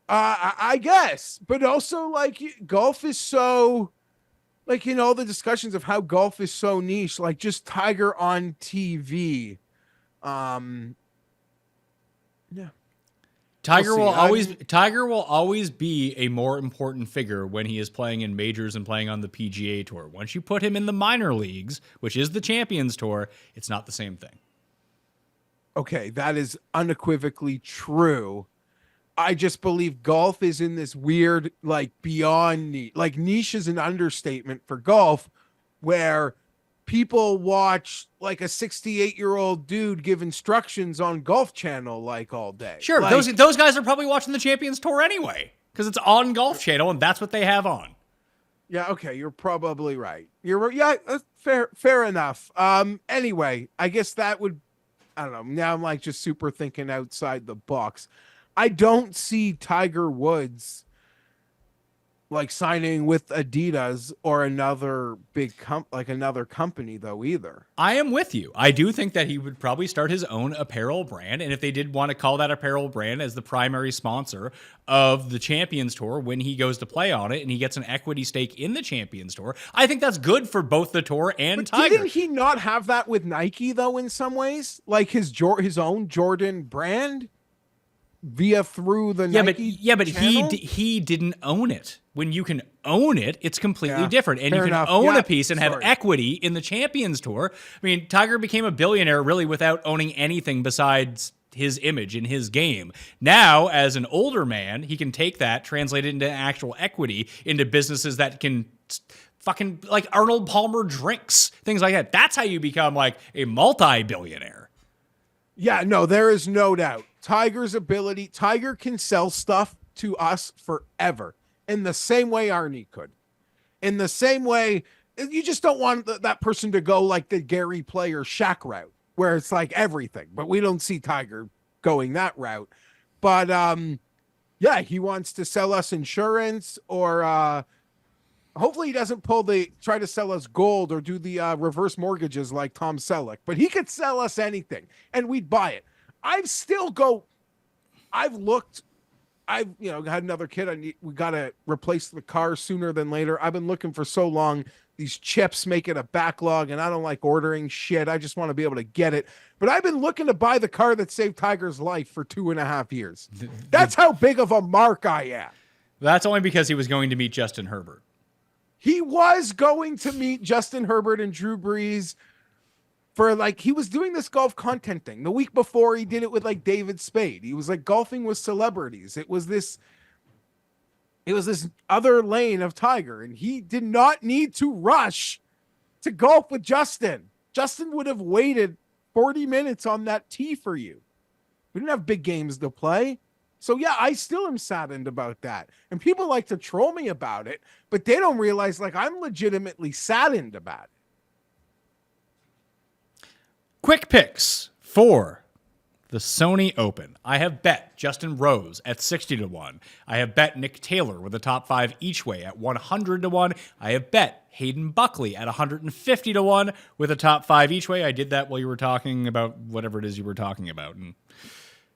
I guess. But also, like, golf is so, like, you know, the discussions of how golf is so niche, like just Tiger on TV. Yeah. Tiger will always be a more important figure when he is playing in majors and playing on the PGA Tour. Once you put him in the minor leagues, which is the Champions Tour, it's not the same thing. Okay, that is unequivocally true. I just believe golf is in this weird, like, beyond niche. Like, niche is an understatement for golf, where people watch like a 68-year-old dude give instructions on Golf Channel like all day. Sure, like, those guys are probably watching the Champions Tour anyway, because it's on Golf Channel and that's what they have on. Yeah, okay, you're probably right. Fair enough. Anyway, I guess that would, I don't know. Now I'm like just super thinking outside the box. I don't see Tiger Woods like signing with Adidas or another big another company though either. I am with you. I do think that he would probably start his own apparel brand, and if they did want to call that apparel brand as the primary sponsor of the Champions Tour when he goes to play on it and he gets an equity stake in the Champions Tour, I think that's good for both the tour and Tiger. Didn't he not have that with Nike though in some ways? Like his own Jordan brand through the Nike but channel? he didn't own it. When you can own it, it's completely different. And you fair can enough. own Yeah, a piece and have equity in the Champions Tour. I mean, Tiger became a billionaire really without owning anything besides his image in his game. Now, as an older man, he can take that, translate it into actual equity, into businesses that can fucking, like Arnold Palmer drinks, things like that. That's how you become like a multi-billionaire. Yeah, no, there is no doubt. Tiger can sell stuff to us forever. In the same way Arnie could. In the same way, you just don't want that person to go like the Gary Player Shaq route, where it's like everything. But we don't see Tiger going that route. But Yeah, he wants to sell us insurance, or hopefully he doesn't try to sell us gold or do the reverse mortgages like Tom Selleck. But he could sell us anything, and we'd buy it. I've had another kid. We got to replace the car sooner than later. I've been looking for so long. These chips make it a backlog, and I don't like ordering shit. I just want to be able to get it. But I've been looking to buy the car that saved Tiger's life for 2.5 years. That's how big of a mark I am. That's only because he was going to meet Justin Herbert. He was going to meet Justin Herbert and Drew Brees he was doing this golf content thing. The week before, he did it with like David Spade. He was like golfing with celebrities. It was this other lane of Tiger, and he did not need to rush to golf with Justin. Justin would have waited 40 minutes on that tee for you. We didn't have big games to play. So yeah, I still am saddened about that. And people like to troll me about it, but they don't realize like I'm legitimately saddened about it. Quick picks for the Sony Open. I have bet Justin Rose at 60-1. I have bet Nick Taylor with a top 5 each way at 100-1. I have bet Hayden Buckley at 150-1 with a top 5 each way. I did that while you were talking about whatever it is you were talking about. And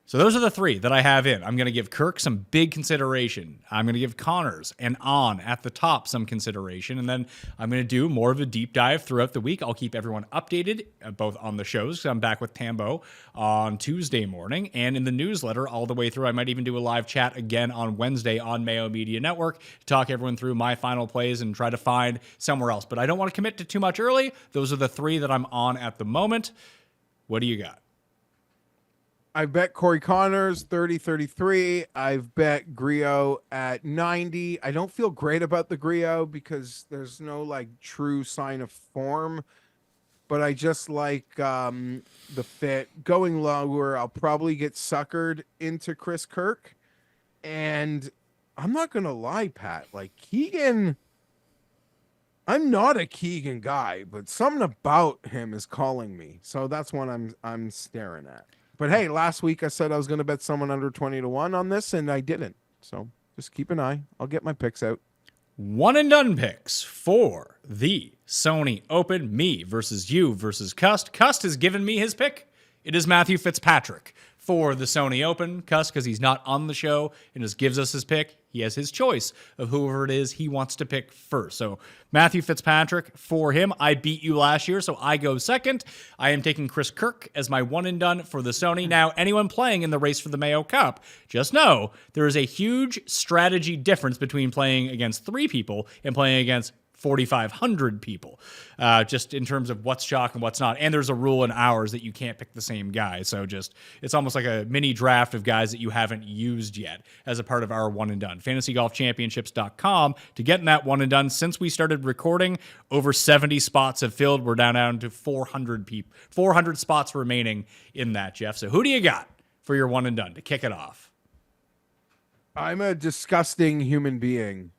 so those are the 3 that I have in. I'm going to give Kirk some big consideration. I'm going to give Connors and On at the top some consideration. And then I'm going to do more of a deep dive throughout the week. I'll keep everyone updated, both on the shows. I'm back with Tambo on Tuesday morning and in the newsletter all the way through. I might even do a live chat again on Wednesday on Mayo Media Network to talk everyone through my final plays and try to find somewhere else. But I don't want to commit to too much early. Those are the 3 that I'm on at the moment. What do you got? I bet Corey Connors 30-33. I've bet Griot at 90. I don't feel great about the Griot because there's no like true sign of form, but I just like the fit. Going lower, I'll probably get suckered into Chris Kirk. And I'm not going to lie, Pat, like Keegan, I'm not a Keegan guy, but something about him is calling me. So that's what I'm staring at. But hey, last week I said I was going to bet someone under 20-1 on this, and I didn't. So just keep an eye. I'll get my picks out. One and done picks for the Sony Open. Me versus you versus Cust. Cust has given me his pick. It is Matthew Fitzpatrick for the Sony Open. Cust, because he's not on the show and just gives us his pick, he has his choice of whoever it is he wants to pick first. So Matthew Fitzpatrick for him. I beat you last year, so I go second. I am taking Chris Kirk as my one and done for the Sony. Now, anyone playing in the race for the Mayo Cup, just know there is a huge strategy difference between playing against 3 people and playing against 4,500 people, just in terms of what's chalk and what's not. And there's a rule in ours that you can't pick the same guy. So just, it's almost like a mini draft of guys that you haven't used yet as a part of our one and done. FantasyGolfChampionships.com to get in that one and done. Since we started recording, over 70 spots have filled. We're down to 400 people, 400 spots remaining in that, Jeff. So who do you got for your one and done to kick it off? I'm a disgusting human being.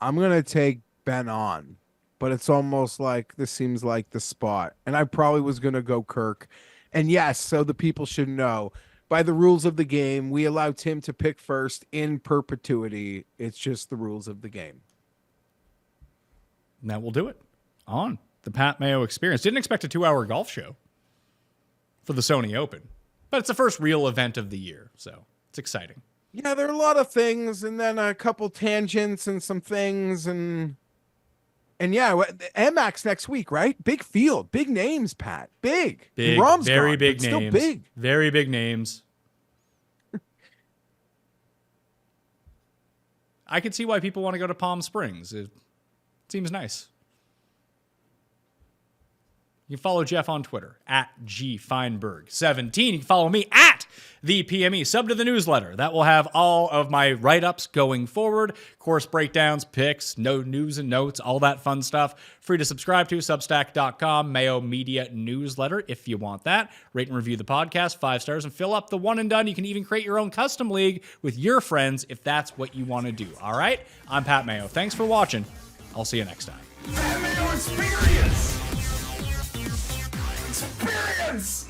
I'm going to take Ben on, but it's almost like this seems like the spot. And I probably was going to go Kirk. And yes, so the people should know, by the rules of the game, we allow Tim to pick first in perpetuity. It's just the rules of the game. And that will do it on the Pat Mayo Experience. Didn't expect a 2-hour golf show for the Sony Open, but it's the first real event of the year, so it's exciting. Yeah, there are a lot of things, and then a couple tangents and some things, and yeah, MX next week, right? Big field, big names, Pat, big, Rom's very gone, big names, still big, very big names. I could see why people want to go to Palm Springs. It seems nice. You can follow Jeff on Twitter at GFienberg17. You can follow me at the PME. Sub to the newsletter. That will have all of my write-ups going forward. Course breakdowns, picks, no news and notes, all that fun stuff. Free to subscribe to, substack.com, Mayo Media Newsletter if you want that. Rate and review the podcast, 5 stars, and fill up the one and done. You can even create your own custom league with your friends if that's what you want to do. All right? I'm Pat Mayo. Thanks for watching. I'll see you next time. Mayo Experience! Experience!